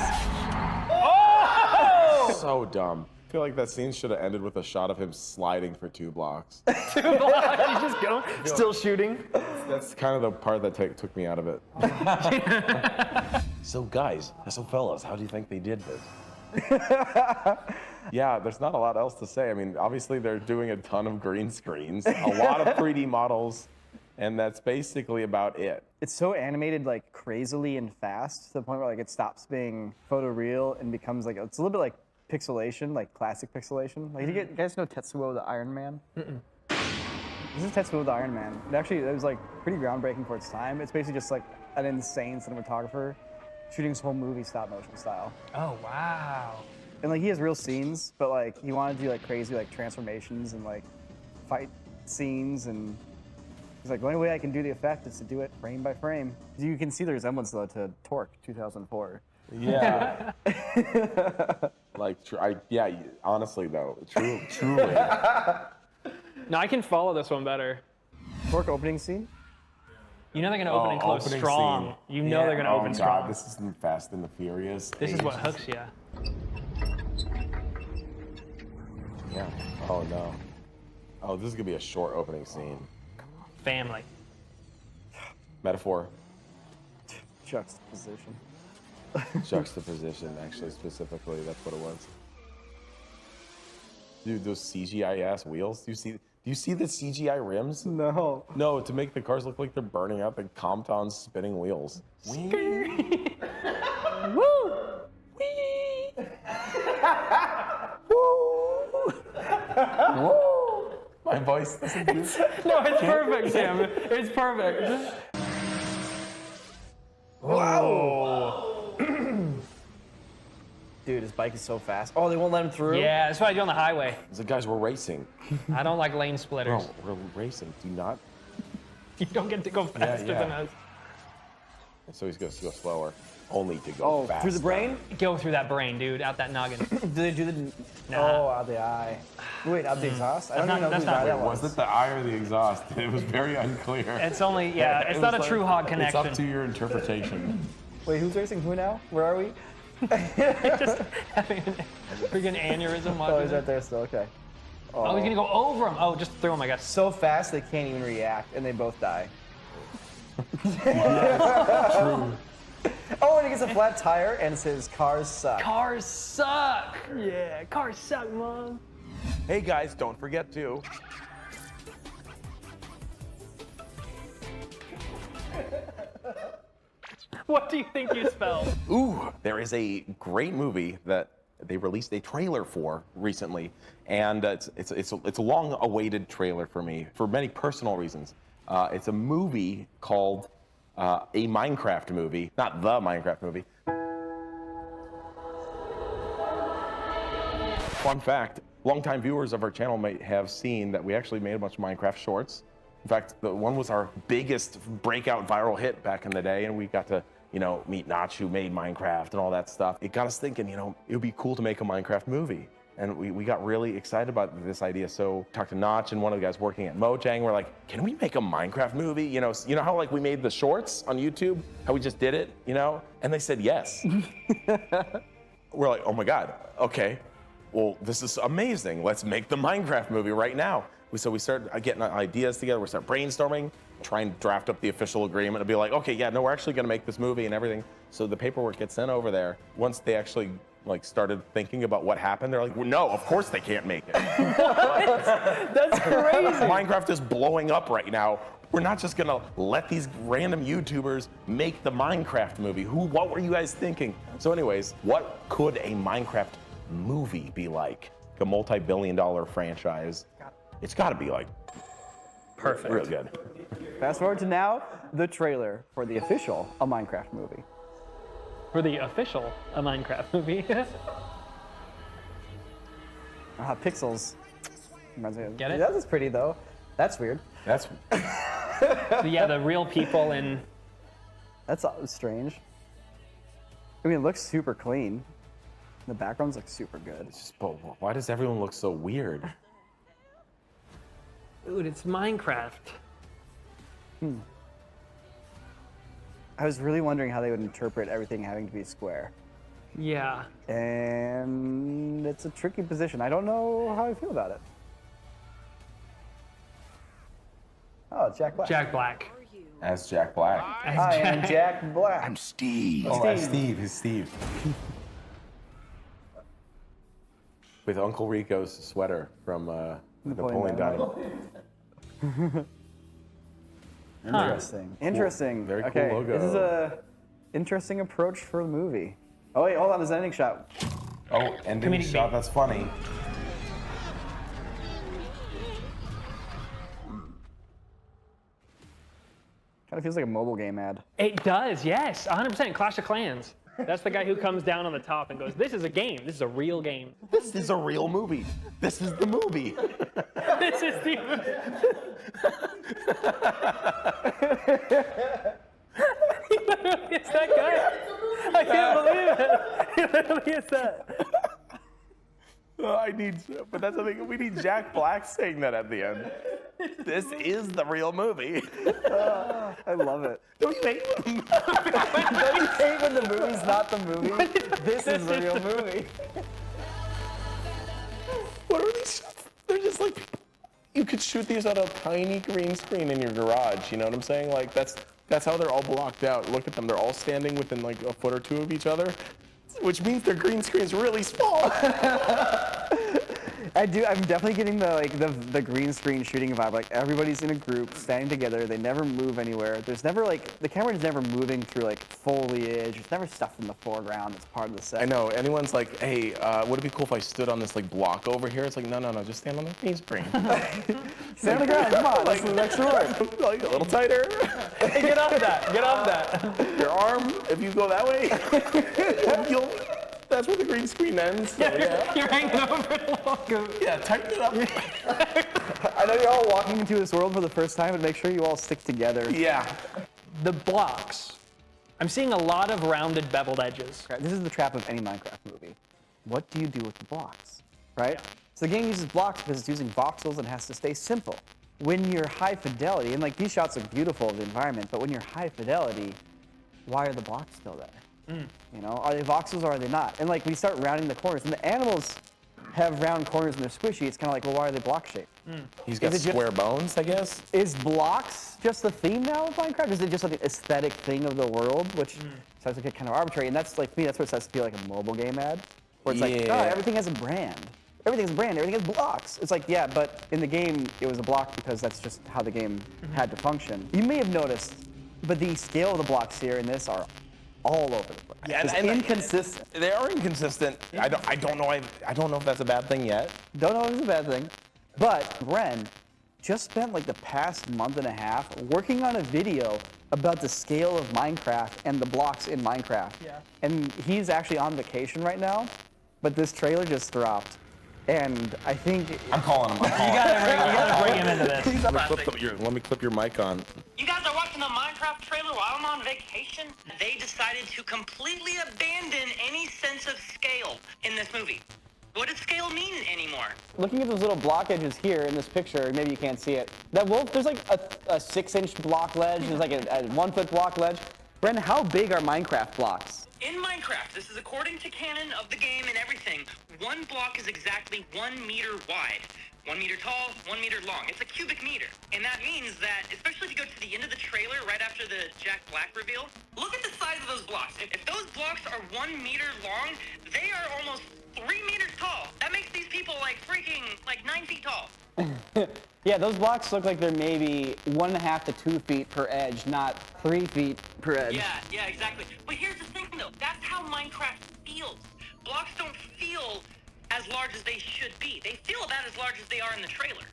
Oh! So dumb. I feel like that scene should have ended with a shot of him sliding for 2 blocks. 2 blocks, he's just going, still shooting. That's kind of the part that took me out of it. So guys, so fellas, how do you think they did this? Yeah, there's not a lot else to say. I mean, obviously they're doing a ton of green screens, a lot of 3D models, and that's basically about it. It's so animated like crazily and fast to the point where like it stops being photoreal and becomes like, it's a little bit like pixelation, like classic pixelation. Like, you guys know Tetsuo the Iron Man? This is Tetsuo the Iron Man. It was like pretty groundbreaking for its time. It's basically just like an insane cinematographer shooting his whole movie stop motion style. Oh, wow. And like he has real scenes, but like he wanted to do like crazy like transformations and like fight scenes, and he's like, the only way I can do the effect is to do it frame by frame. You can see the resemblance though to Torque 2004. Yeah. Like, honestly though, truly. No, I can follow this one better. Torque opening scene? You know they're going to open and close strong. Scene. You know they're going to open strong. Oh god, this is Fast and the Furious. This is what hooks you. Yeah. Oh no. Oh, this is going to be a short opening scene. Family. Metaphor. Juxtaposition. Juxtaposition, actually, specifically, that's what it was. Dude, those CGI ass wheels. Do you see the CGI rims? No. No, to make the cars look like they're burning up and Compton's spinning wheels. Woo! Wee! Woo! My voice. No, it's perfect, Sam. It's perfect. Wow! Dude, his bike is so fast. Oh, they won't let him through? Yeah, that's what I do on the highway. It's like, guys, we're racing. I don't like lane splitters. Bro, we're racing. Do not. You don't get to go faster than us. So he's going to go slower. Only to go faster. Through the brain? Go through that brain, dude. Out that noggin. Do they do the... Nah. Oh, out the eye. Wait, out the exhaust? I don't even know whose eye that was. Was it the eye or the exhaust? It was very unclear. It's only, it's not a true hog connection. It's up to your interpretation. Wait, who's racing who now? Where are we? Just having a freaking aneurysm. Oh, he's right there still, okay. Oh, he's gonna go over him. Oh, just through him, I guess. So fast they can't even react, and they both die. True. Oh, and he gets a flat tire and says, cars suck. Cars suck! Yeah, cars suck, Mom. Hey guys, don't forget to... What do you think you spelled? Ooh, there is a great movie that they released a trailer for recently, and it's a long-awaited trailer for me for many personal reasons. It's a movie called a Minecraft movie, not the Minecraft movie. Fun fact: longtime viewers of our channel may have seen that we actually made a bunch of Minecraft shorts. In fact, the one was our biggest breakout viral hit back in the day, and we got to, meet Notch, who made Minecraft and all that stuff. It got us thinking, it would be cool to make a Minecraft movie. And we got really excited about this idea. So talked to Notch and one of the guys working at Mojang. We're like, can we make a Minecraft movie? You know how like we made the shorts on YouTube, how we just did it, And they said yes. We're like, oh my God, okay. Well, this is amazing. Let's make the Minecraft movie right now. So we started getting ideas together. We started brainstorming, trying to draft up the official agreement and be like, okay, yeah, no, we're actually going to make this movie and everything. So the paperwork gets sent over there. Once they actually started thinking about what happened, they're like, well, no, of course they can't make it. What? That's crazy. Minecraft is blowing up right now. We're not just going to let these random YouTubers make the Minecraft movie. What were you guys thinking? So anyways, what could a Minecraft movie be like? A multi-billion-dollar franchise. It's got to be perfect. Real good. Fast forward to now, the trailer for the official A Minecraft movie. for the official Minecraft movie. Pixels. Reminds me of, Get it? That was pretty though. That's weird. That's. Yeah, the real people in. That's strange. I mean, it looks super clean. The backgrounds look super good. It's just, but why does everyone look so weird? Dude, it's Minecraft. I was really wondering how they would interpret everything having to be square. Yeah. And it's a tricky position. I don't know how I feel about it. Oh, Jack Black. Jack Black. As Jack Black. Hi, I'm Jack Black. I'm Steve. Oh, As Steve. He's Steve. With Uncle Rico's sweater from Napoleon Dynamite. Interesting. Interesting. Very cool okay, logo. This is a interesting approach for the movie. Oh wait, hold on. There's an ending shot. Oh, ending shot. That's funny. Kind of feels like a mobile game ad. It does, yes. 100% Clash of Clans. That's the guy who comes down on the top and goes, this is a game. This is a real game. This is a real movie. This is the movie. This is the He literally is that guy. I can't believe it. He literally is that. But that's the thing. We need Jack Black saying that at the end. This is the real movie. I love it. Don't you hate when Don't you hate when the movie's not the movie? This is the real movie. What are these shots? They're just like, you could shoot these on a tiny green screen in your garage. You know what I'm saying? Like that's how they're all blocked out. Look at them. They're all standing within like a foot or two of each other, which means their green screen's really small. I'm definitely getting the green screen shooting vibe. Like everybody's in a group, standing together. They never move anywhere. There's never the camera is never moving through like foliage. There's never stuff in the foreground that's part of the set. I know. Anyone's like, hey, would it be cool if I stood on this like block over here? It's like, no, just stand on the green screen. Stand on the ground. Come on, that's the next word. Like a little tighter. Hey, get off that. Get off that. Your arm, if you go that way, that's where the green screen ends. So, yeah. You're hanging over the wall. Yeah, tighten it up. I know you're all walking into this world for the first time, but make sure you all stick together. Yeah. The blocks. I'm seeing a lot of rounded, beveled edges. This is the trap of any Minecraft movie. What do you do with the blocks, right? So the game uses blocks because it's using voxels and has to stay simple. When you're high fidelity, and like these shots are beautiful of the environment, but when you're high fidelity, why are the blocks still there? You know, are they voxels or are they not? And like we start rounding the corners, and the animals have round corners and they're squishy. It's kind of like, well, why are they block shaped? He's got square bones, I guess. Is blocks just the theme now of Minecraft? Is it just like an aesthetic thing of the world, which starts to get kind of arbitrary? And that's like, to me, that's what it starts to feel like a mobile game ad, where it's like, oh, everything has a brand. Everything has a brand. Everything has blocks. It's like, yeah, but in the game, it was a block because that's just how the game had to function. You may have noticed, but the scale of the blocks here in this are all over the place. Yeah, it's inconsistent. They are inconsistent. I don't know if that's a bad thing yet. Don't know if it's a bad thing. But Ren just spent like the past month and a half working on a video about the scale of Minecraft and the blocks in Minecraft. Yeah. And he's actually on vacation right now, but this trailer just dropped. And I think I'm calling him. You gotta bring him into this. Let me clip your mic on. You guys are watching the Minecraft trailer while I'm on vacation? They decided to completely abandon any sense of scale in this movie. What does scale mean anymore? looking at those little block edges here in this picture, maybe you can't see it. That wolf, there's like a 6-inch block ledge, there's like a 1-foot block ledge. Brendan, how big are Minecraft blocks? In Minecraft, this is according to canon of the game and everything, one block is exactly 1 meter wide. 1 meter tall, 1 meter long. It's a cubic meter. And that means that, especially if you go to the end of the trailer, right after the Jack Black reveal, look at the size of those blocks. If those blocks are 1 meter long, they are almost 3 meters tall. That makes these people like freaking, like 9 feet tall. Yeah, those blocks look like they're maybe 1.5 to 2 feet per edge, not 3 feet per edge. Yeah, exactly. But here's the thing though, that's how Minecraft feels. Blocks don't feel as large as they should be. They feel about as large as they are in the trailer.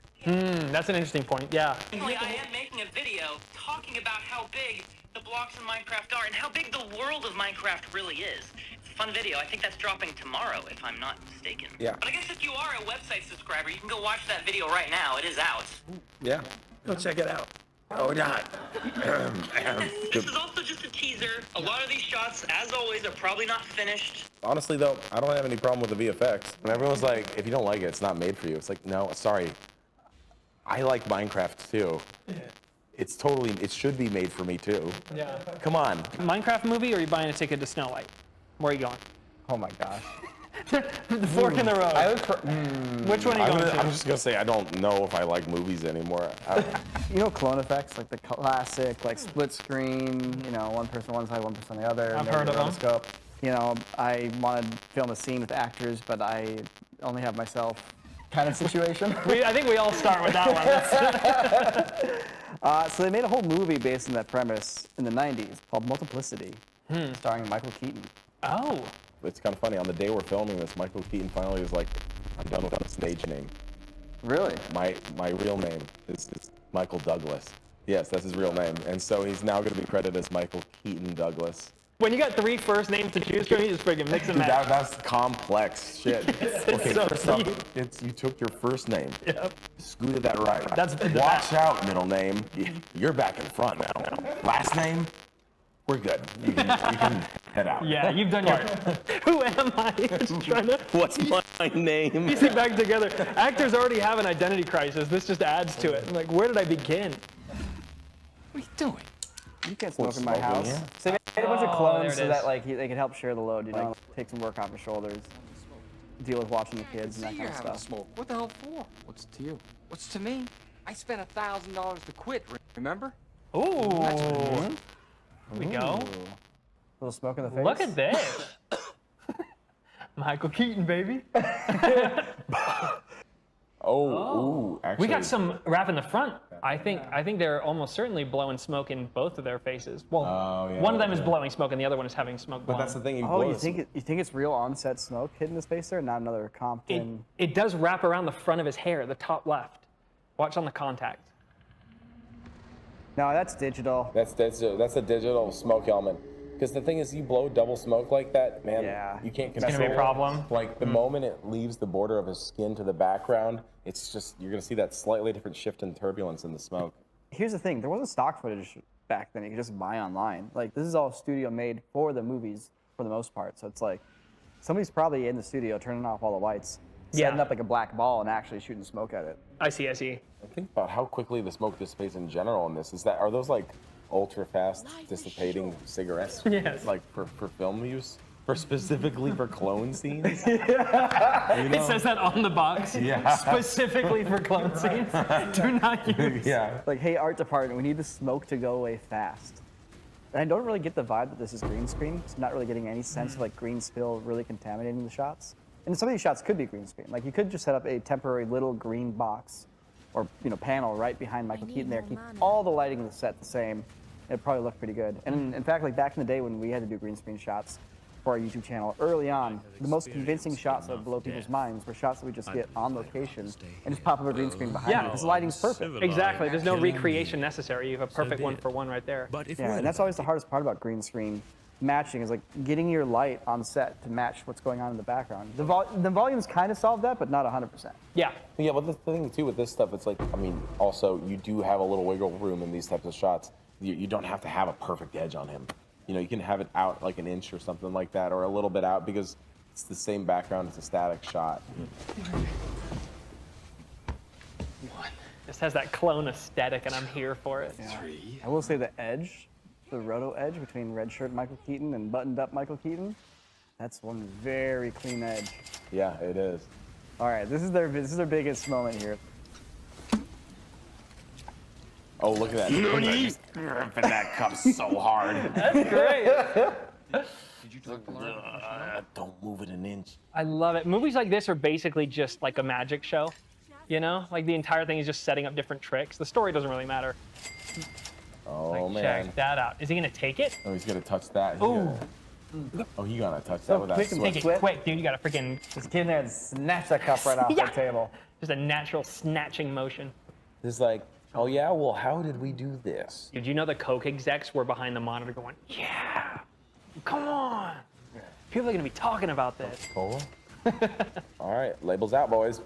That's an interesting point, yeah. I am making a video talking about how big the blocks in Minecraft are and how big the world of Minecraft really is. It's a fun video. I think that's dropping tomorrow, if I'm not mistaken. Yeah. But I guess if you are a website subscriber, you can go watch that video right now. It is out. Yeah. Go check it out. Oh, not. This is also just a teaser. A lot of these shots, as always, are probably not finished. Honestly, though, I don't have any problem with the VFX. And everyone's like, if you don't like it, it's not made for you. It's like, no, sorry. I like Minecraft, too. It's totally, it should be made for me, too. Yeah. Come on. Minecraft movie, or are you buying a ticket to Snow White? Where are you going? Oh my gosh. The fork in the road. Which one are you going to? I'm just going to say I don't know if I like movies anymore. You know clone effects, like the classic, like split screen, you know, one person one side, one person on the other. I've heard of them. Scope. You know, I wanted to film a scene with actors, but I only have myself kind of situation. I think we all start with that one. So they made a whole movie based on that premise in the 90s called Multiplicity, starring Michael Keaton. Oh. It's kind of funny. On the day we're filming this, Michael Keaton finally was like, I'm done with a stage name. Really? My real name is Michael Douglas. Yes, that's his real name. And so he's now going to be credited as Michael Keaton Douglas. When you got 3 first names to choose from, you just friggin' mix and match. That's complex shit. Okay, so first off, you took your first name. Yep. Scooted that right. That's Watch out, middle name. You're back in front now. Last name, we're good. You can head out. Yeah, you've done your. Who am I? Just trying to. What's my name? Piece it back together. Actors already have an identity crisis. This just adds to it. Like, where did I begin? What are you doing? You can't smoke in my house. Yeah. So they made a bunch of clones so that like they could help share the load, you know, take some work off your shoulders, deal with watching the kids and that kind of stuff. Smoke. What the hell for? What's to you? What's to me? I spent $1,000 to quit. Remember? Ooh. Here we go. A little smoke in the face. Look at this. Michael Keaton, baby. Ooh, actually. We got some wrap in the front. I think they're almost certainly blowing smoke in both of their faces. Well, one of them is blowing smoke and the other one is having smoke blown. But that's the thing. You think it's real on-set smoke hitting his face there, not another Compton? It does wrap around the front of his hair, the top left. Watch on the contact. No, that's digital. That's a digital smoke element. Because the thing is, you blow double smoke like that, man, you can't control. It's gonna be a problem. Like the moment it leaves the border of his skin to the background, it's just, you're gonna see that slightly different shift in turbulence in the smoke. Here's the thing, there wasn't stock footage back then you could just buy online. Like, this is all studio made for the movies for the most part. So it's like, somebody's probably in the studio turning off all the lights, setting up like a black ball and actually shooting smoke at it. I see. Think about how quickly the smoke dissipates in general in this. Are those like ultra fast dissipating cigarettes? Yes. Like for film use? Specifically for clone scenes? It says that on the box. Yeah. Specifically for clone scenes. Do not use. Yeah. Like, hey, art department, we need the smoke to go away fast. And I don't really get the vibe that this is green screen. I'm not really getting any sense of like green spill really contaminating the shots. And some of these shots could be green screen. Like, you could just set up a temporary little green box or panel right behind Michael Keaton there, keep all the lighting of the set the same. It'd probably look pretty good. And in fact, like back in the day when we had to do green screen shots for our YouTube channel, early on, the most convincing shots that would blow people's minds were shots that we just get on location and just pop up a green screen behind it, because the lighting's perfect. Exactly, there's no recreation necessary. You have a perfect one for one right there. Yeah, and that's always the hardest part about green screen matching, is like getting your light on set to match what's going on in the background. The volumes kind of solve that, but not 100%. Yeah. Yeah, but the thing too with this stuff, it's like, I mean, also you do have a little wiggle room in these types of shots. You don't have to have a perfect edge on him. You know, you can have it out like an inch or something like that, or a little bit out, because it's the same background as a static shot. This has that clone aesthetic, and I'm here for it. Yeah. I will say the edge, the roto edge between red shirt Michael Keaton and buttoned up Michael Keaton, that's one very clean edge. Yeah, it is. All right, this is their biggest moment here. Oh, look at that. Just ripping that cup so hard. That's great. Did you talk to Lauren? Don't move it an inch. I love it. Movies like this are basically just like a magic show. You know? Like the entire thing is just setting up different tricks. The story doesn't really matter. Oh, man. Check that out. Is he going to take it? Oh, he's going to touch that. Ooh. Oh, he's going to touch that with that switch. Take it quick, dude. You got to freaking... Just get in there and snatch that cup right off the table. Just a natural snatching motion. It's like, Oh yeah, well, how did we do this? Did you know the Coke execs were behind the monitor going, yeah, come on. People are gonna be talking about this. Cola? All right, labels out, boys.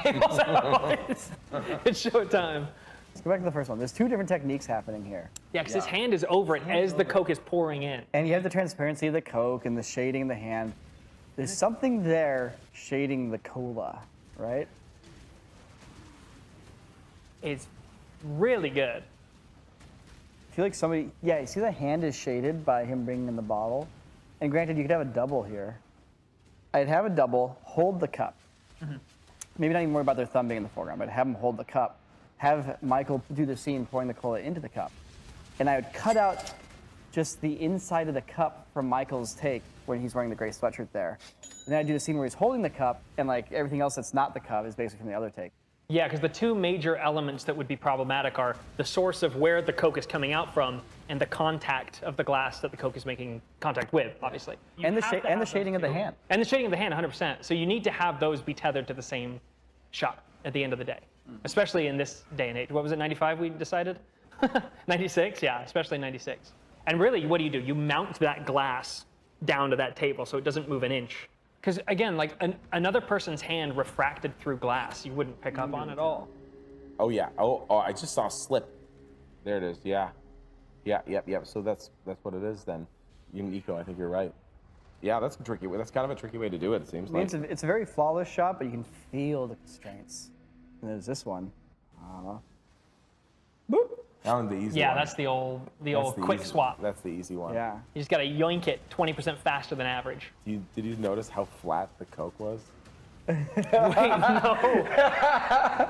Labels out, boys. It's showtime. Let's go back to the first one. There's two different techniques happening here. Yeah, because his hand is over it as the Coke is pouring in. And you have the transparency of the Coke and the shading of the hand. There's something there shading the cola, right? It's really good. I feel like somebody, yeah, you see the hand is shaded by him bringing in the bottle. And granted, you could have a double here. I'd have a double, hold the cup. Maybe not even worry about their thumb being in the foreground, but have him hold the cup. Have Michael do the scene pouring the cola into the cup. And I would cut out just the inside of the cup from Michael's take when he's wearing the gray sweatshirt there. And then I'd do the scene where he's holding the cup and like everything else that's not the cup is basically from the other take. Yeah, because the two major elements that would be problematic are the source of where the Coke is coming out from and the contact of the glass that the Coke is making contact with, obviously. And the shading of the hand. And the shading of the hand, 100%. So you need to have those be tethered to the same shot at the end of the day, especially in this day and age. What was it, 95 we decided? 96? Yeah, especially 96. And really, what do? You mount that glass down to that table so it doesn't move an inch. Because again, like another person's hand refracted through glass, you wouldn't pick up on at all. Oh yeah. Oh, I just saw a slip. There it is. Yeah. Yep. So that's what it is then. Nico, I think you're right. Yeah, that's a tricky way. That's kind of a tricky way to do it. It seems like. It's a very flawless shot, but you can feel the constraints. And there's this one. Boop. That one's the easy one. Yeah, that's the old quick swap. That's the ezy one. Yeah. You just got to yoink it 20% faster than average. Did you notice how flat the Coke was? Wait, no.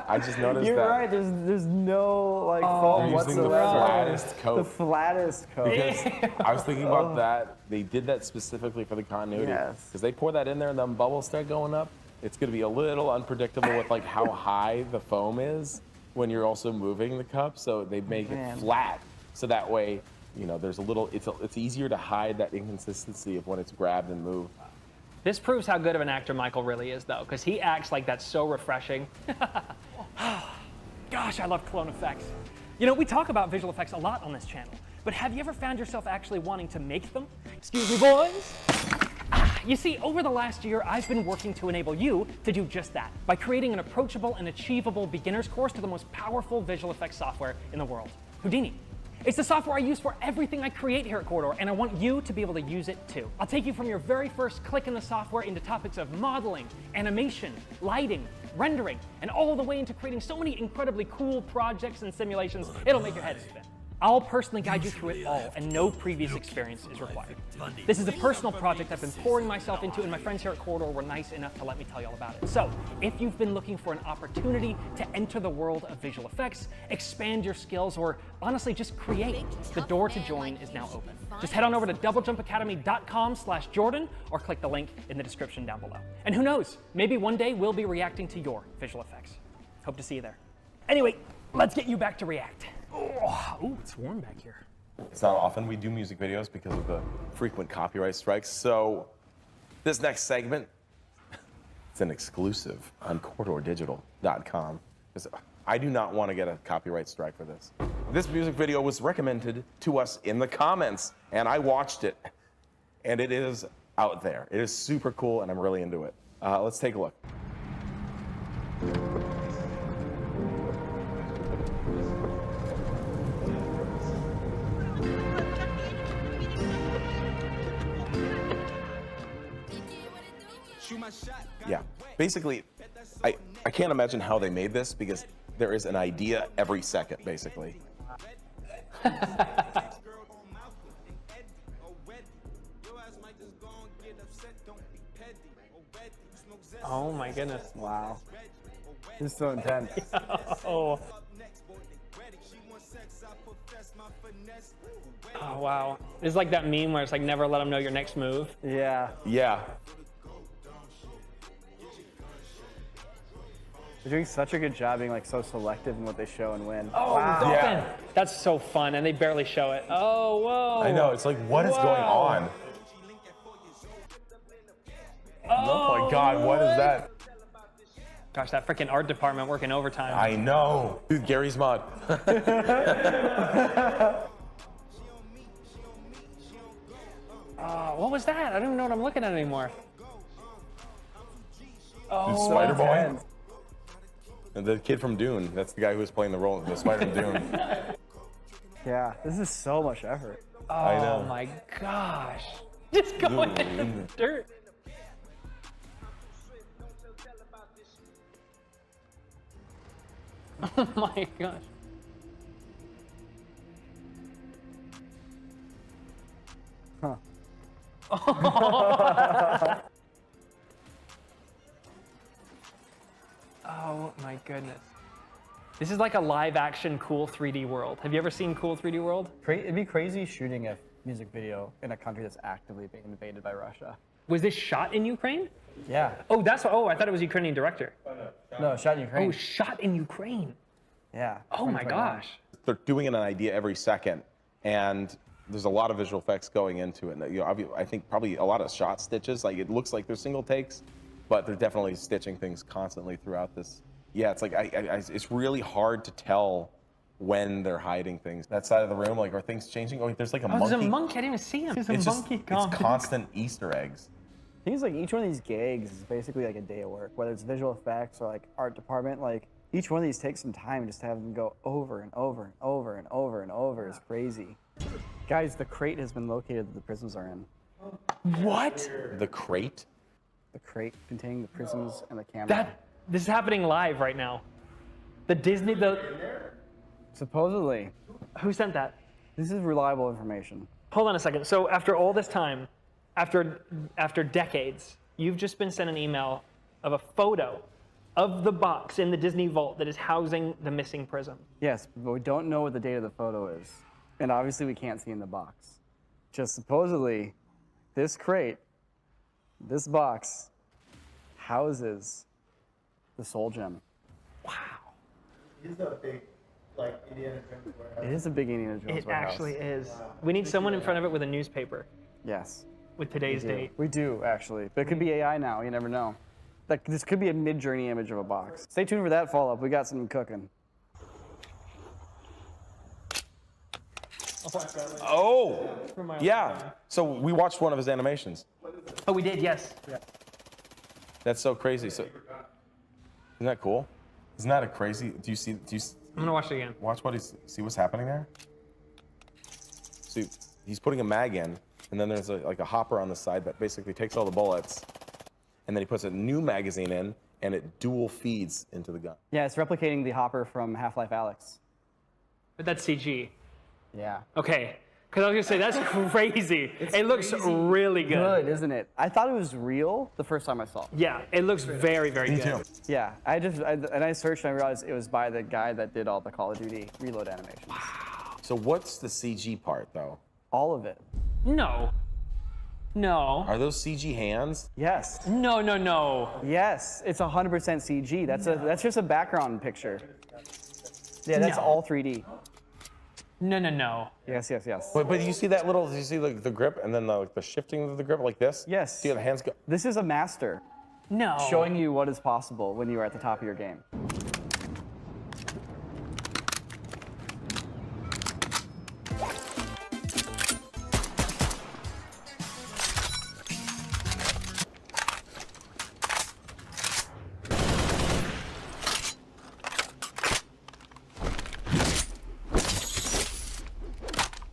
I just noticed You're that. right. There's no like foam using the whatsoever. flattest Coke. The flattest Coke. Because I was thinking about that. They did that specifically for the continuity. Yes. Because they pour that in there and then bubbles start going up. It's going to be a little unpredictable with like how high the foam is when you're also moving the cup. So they make it flat. So that way, there's a little. It's easier to hide that inconsistency of when it's grabbed and moved. This proves how good of an actor Michael really is, though, because he acts like that's so refreshing. Gosh, I love clone effects. We talk about visual effects a lot on this channel, but have you ever found yourself actually wanting to make them? Excuse me, boys. You see, over the last year, I've been working to enable you to do just that by creating an approachable and achievable beginner's course to the most powerful visual effects software in the world, Houdini. It's the software I use for everything I create here at Corridor, and I want you to be able to use it too. I'll take you from your very first click in the software into topics of modeling, animation, lighting, rendering, and all the way into creating so many incredibly cool projects and simulations, it'll make your head spin. I'll personally guide you through it all, and no previous experience is required. This is a personal project I've been pouring myself into, and my friends here at Corridor were nice enough to let me tell you all about it. So, if you've been looking for an opportunity to enter the world of visual effects, expand your skills, or honestly just create, the door to join is now open. Just head on over to doublejumpacademy.com/Jordan, or click the link in the description down below. And who knows, maybe one day we'll be reacting to your visual effects. Hope to see you there. Anyway, let's get you back to React. Oh, it's warm back here. It's not often we do music videos because of the frequent copyright strikes. So this next segment, it's an exclusive on CorridorDigital.com. I do not want to get a copyright strike for this. This music video was recommended to us in the comments, and I watched it. And it is out there. It is super cool, and I'm really into it. Let's take a look. Yeah, basically, I can't imagine how they made this because there is an idea every second, basically. Oh my goodness. Wow. This is so intense. Oh, wow. It's like that meme where it's like, never let them know your next move. Yeah. Yeah. They're doing such a good job being like so selective in what they show and when. Oh, wow. Dolphin. Yeah. That's so fun, and they barely show it. Oh, whoa. I know, it's like, what is going on? Oh my God, what is that? Gosh, that freaking art department working overtime. I know. Dude, Gary's mod. What was that? I don't even know what I'm looking at anymore. Oh, Spider-Boy? And the kid from Dune. That's the guy who was playing the role, the Spider from Dune. Yeah, this is so much effort. I know. Oh my gosh. Just going in the dirt. Oh my gosh. Huh. Oh my goodness. This is like a live action cool 3D world. Have you ever seen cool 3D world? It'd be crazy shooting a music video in a country that's actively being invaded by Russia. Was this shot in Ukraine? Yeah. Oh, that's what, I thought it was Ukrainian director. No, shot in Ukraine. Oh, shot in Ukraine. Yeah. Oh my gosh. They're doing an idea every second, and there's a lot of visual effects going into it. You know, I think probably a lot of shot stitches. Like it looks like they're single takes, but they're definitely stitching things constantly throughout this. Yeah, it's like it's really hard to tell when they're hiding things. That side of the room, like, are things changing? Oh, there's like a monkey. There's a monkey. I didn't even see him. There's a monkey. It's constant Easter eggs. I think it's like each one of these gigs is basically like a day of work, whether it's visual effects or like art department. Like each one of these takes some time just to have them go over and over and over and over and over is crazy. Guys, the crate has been located that the prisms are in. What? The crate? The crate containing the prisms and the camera. This is happening live right now. The Disney, Supposedly. Who sent that? This is reliable information. Hold on a second. So after all this time, after decades, you've just been sent an email of a photo of the box in the Disney vault that is housing the missing prism. Yes, but we don't know what the date of the photo is. And obviously we can't see in the box. Just supposedly, this crate, this box, houses the Soul Gem. Wow. It is a big, like, Indiana Jones warehouse. It is a big Indiana Jones warehouse. It actually is. We need someone in front of it with a newspaper. Yes. With today's date. We do, actually. But it could be AI now, you never know. Like, this could be a mid-journey image of a box. Stay tuned for that follow-up. We got something cooking. Oh, yeah. So we watched one of his animations. Oh, we did, yes. Yeah. That's so crazy. So, isn't that cool? Isn't that a crazy? Do you see? I'm gonna watch it again. Watch see what's happening there. So he's putting a mag in, and then there's like a hopper on the side that basically takes all the bullets, and then he puts a new magazine in, and it dual feeds into the gun. Yeah, it's replicating the hopper from Half-Life Alyx. But that's CG. Yeah. Okay. Because I was gonna say, that's crazy. It looks really good. Good, isn't it? I thought it was real the first time I saw it. Yeah, it looks very, very good. Me too. Yeah, I searched and I realized it was by the guy that did all the Call of Duty reload animations. Wow. So what's the CG part, though? All of it. No. No. Are those CG hands? Yes. No, no, no. Yes, it's 100% CG. That's just a background picture. Yeah, that's all 3D. No, no, no. Yes, yes, yes. But you see that little? Do you see the grip and then the shifting of the grip like this? Yes. See how the hands go? This is a master. No. Showing you what is possible when you are at the top of your game.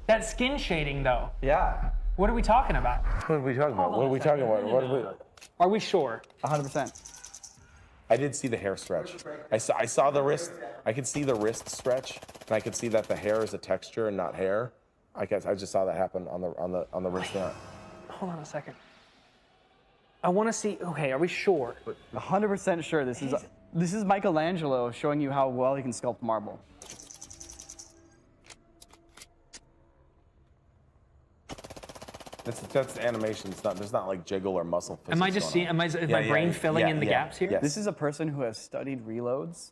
That skin shading, though. Yeah. What are we talking about? What are we talking about? What are we talking about? What are we... Are we sure? 100%. I did see the hair stretch. I saw the wrist. I could see the wrist stretch, and I could see that the hair is a texture and not hair. I just saw that happen on the wrist there. Hold on a second. I want to see. Okay, are we sure? 100% sure. This is Michelangelo showing you how well he can sculpt marble. That's animation. There's not like jiggle or muscle physics. Am I just seeing? Is my brain filling in the gaps here? Yes. This is a person who has studied reloads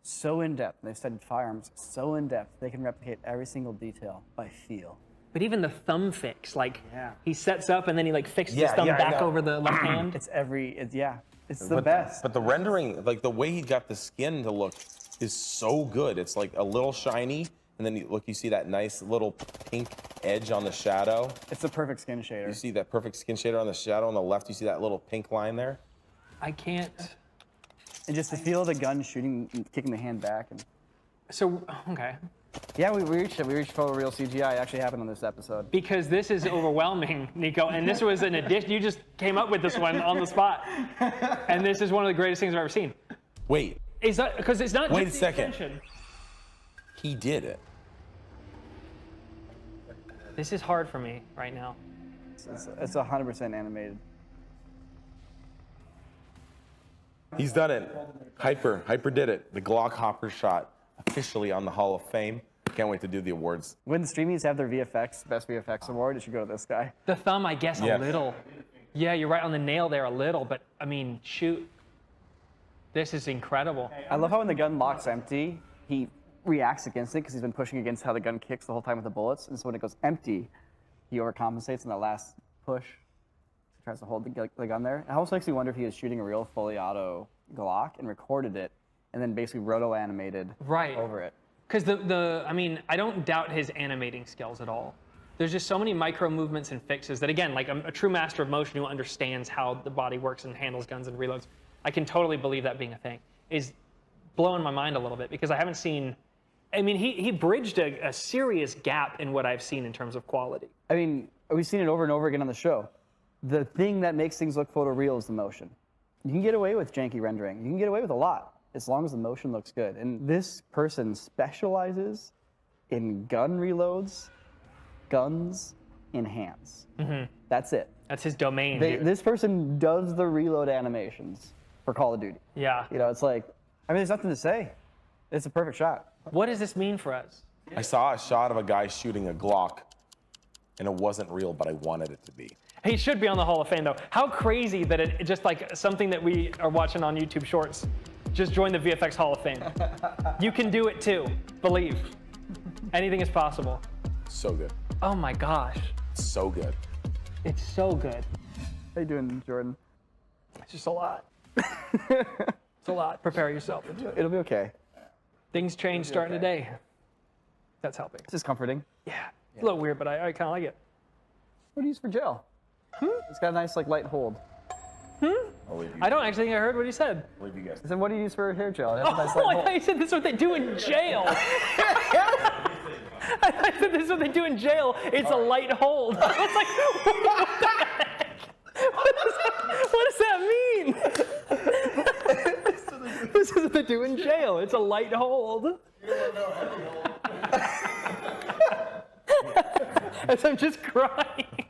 so in depth. They've studied firearms so in depth they can replicate every single detail by feel. But even the thumb fix, like he sets up and then he like fixes his thumb back over the left hand. Yeah. It's the best. But the rendering, like the way he got the skin to look, is so good. It's like a little shiny, and then you see that nice little pink edge on the shadow. It's a perfect skin shader. You see that perfect skin shader on the shadow on the left. You see that little pink line there. I can't. And just to feel the gun shooting, kicking the hand back. And... So, okay. Yeah, we reached it. We reached photoreal CGI. It actually happened on this episode. Because this is overwhelming, Nico, and this was an addition. You just came up with this one on the spot, and this is one of the greatest things I've ever seen. Wait. Is that because it's not? Wait just a the second. attention. He did it. This is hard for me right now. It's 100% animated. He's done it. Hyper did it. The Glock Hopper shot officially on the Hall of Fame. Can't wait to do the awards. When the streamies have their VFX, Best VFX award, it should go to this guy. The thumb, I guess, Yeah. a little. Yeah, you're right on the nail there a little, but I mean, shoot. This is incredible. I love how when the gun locks empty, he reacts against it because he's been pushing against how the gun kicks the whole time with the bullets. And so when it goes empty, he overcompensates in that last push. He tries to hold the gun there. It almost makes me wonder if he was shooting a real fully auto Glock and recorded it and then basically roto-animated over it. Because I mean, I don't doubt his animating skills at all. There's just so many micro movements and fixes that, again, like a true master of motion who understands how the body works and handles guns and reloads, I can totally believe that being a thing, is blowing my mind a little bit because I haven't seen, I mean, he bridged a serious gap in what I've seen in terms of quality. I mean, we've seen it over and over again on the show. The thing that makes things look photoreal is the motion. You can get away with janky rendering. You can get away with a lot as long as the motion looks good. And this person specializes in gun reloads, guns, and hands. Mm-hmm. That's it. That's his domain. This person does the reload animations for Call of Duty. Yeah. You know, it's like, I mean, there's nothing to say. It's a perfect shot. What does this mean for us? I saw a shot of a guy shooting a Glock, and it wasn't real, but I wanted it to be. He should be on the Hall of Fame, though. How crazy that it just like something that we are watching on YouTube Shorts just joined the VFX Hall of Fame. You can do it too. Believe. Anything is possible. So good. Oh my gosh. So good. It's so good. How you doing, Jordan? It's just a lot. It's a lot. Prepare yourself. It'll be okay. Things change starting today. That's helping. This is comforting. Yeah. It's a little weird, but I kind of like it. What do you use for gel? It's got a nice like light hold. I don't actually think I heard what he said. I'll leave you guys. I said, what do you use for hair gel? It has a nice Oh, light I hold. thought you said this is what they do in jail. I said this is what they do in jail. It's a light hold. I was like, what the heck? What does that mean? This is what they do in jail. It's a light hold. As I'm just crying.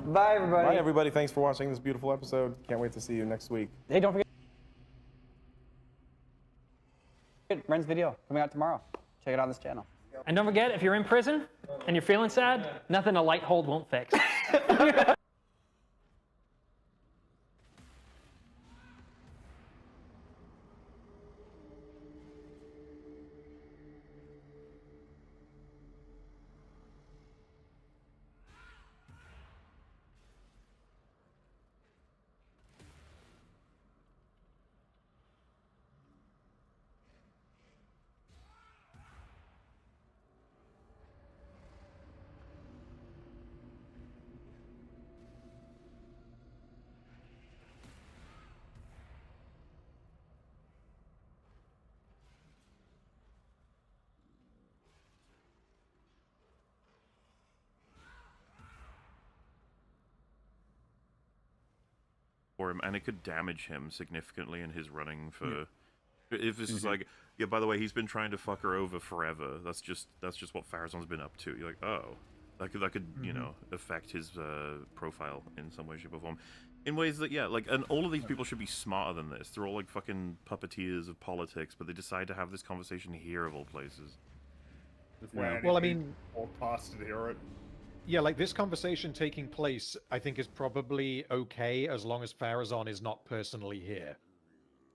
Bye, everybody. Bye, everybody. Thanks for watching this beautiful episode. Can't wait to see you next week. Hey, don't forget Ren's video coming out tomorrow. Check it out on this channel. And don't forget, if you're in prison and you're feeling sad, nothing a light hold won't fix. For him, and it could damage him significantly in his running for. If this is like, yeah, by the way, he's been trying to fuck her over forever. That's just what Farazan's been up to. You're like, oh, that could you know, affect his profile in some way, shape, or form, in ways that, yeah, like, and all of these people should be smarter than this. They're all like fucking puppeteers of politics, but they decide to have this conversation here of all places. Well, I mean, or past to hear it. Yeah, like this conversation taking place, I think is probably okay as long as Farazan is not personally here.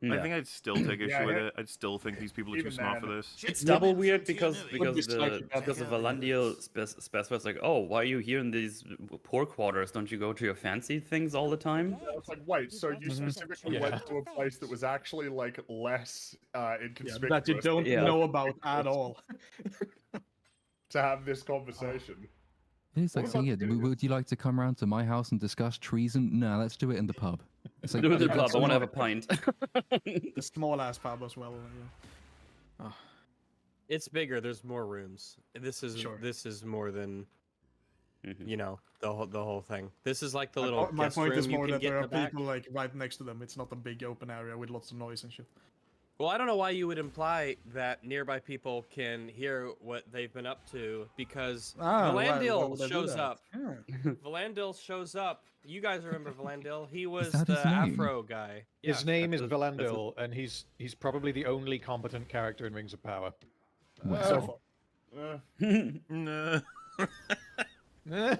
I think I'd still take issue with it. I'd still think these people are too smart for this. It's double weird because of Valandiel specifies like, oh, why are you here in these poor quarters? Don't you go to your fancy things all the time? It's like, wait, so you specifically went to a place that was actually like less inconspicuous that you don't know about at all to have this conversation. It's like saying, would you like to come around to my house and discuss treason? No, let's do it in the pub. It's like, do it in the pub. I want to have a pint. The small ass pub as well. Yeah. Oh. It's bigger. There's more rooms. This is more than you know the whole thing. This is like the little. My guest point room is more you that can there are get in the people like right next to them. It's not a big open area with lots of noise and shit. Well, I don't know why you would imply that nearby people can hear what they've been up to, because Valandil shows up. Valandil shows up. You guys remember Valandil? He was the Afro guy. His name is Valandil, and he's probably the only competent character in Rings of Power. So far. No. Come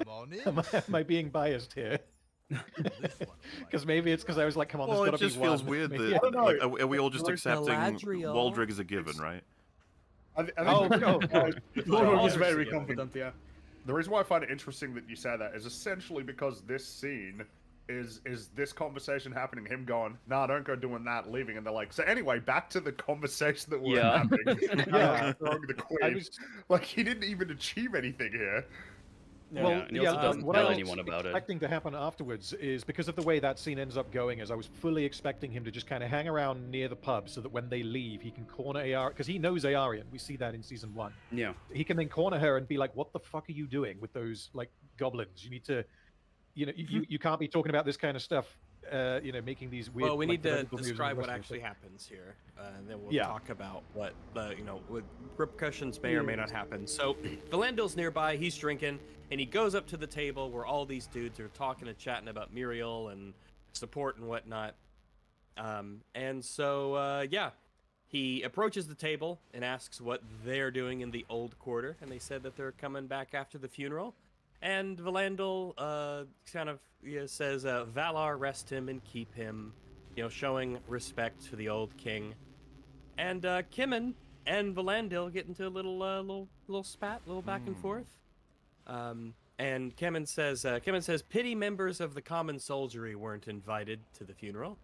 on in. Am I being biased here? Because maybe it's because I was like, come on, Well, there's it just gotta be feels one. weird Maybe- that like, are we all just accepting Waldrig as a given, right? Waldrig is very competent, yeah. The reason why I find it interesting that you say that is essentially because this scene is this conversation happening, him going, nah, don't go doing that, leaving, and they're like, so anyway, back to the conversation that we're having. Throwing the queen. Like, he didn't even achieve anything here. Well, and he also doesn't what tell I was anyone about it. expecting to happen afterwards is because of the way that scene ends up going, is I was fully expecting him to just kind of hang around near the pub so that when they leave, he can corner Ar, because he knows Aarian. We see that in season 1. Yeah. He can then corner her and be like, "What the fuck are you doing with those like goblins? You need to, you know, you can't be talking about this kind of stuff. You know, making these weird." Well, we like, need to political moves and describe the what rest of actually it. happens here, and then we'll talk about what what repercussions may or may not happen. So, Valandil's nearby. He's drinking, and he goes up to the table where all these dudes are talking and chatting about Muriel and support and whatnot. And so, he approaches the table and asks what they're doing in the old quarter, and they said that they're coming back after the funeral. And Valandil kind of says, Valar rest him and keep him, showing respect to the old king. And Kimmin and Valandil get into a little spat, little back and forth. And Kimmin says, pity members of the common soldiery weren't invited to the funeral.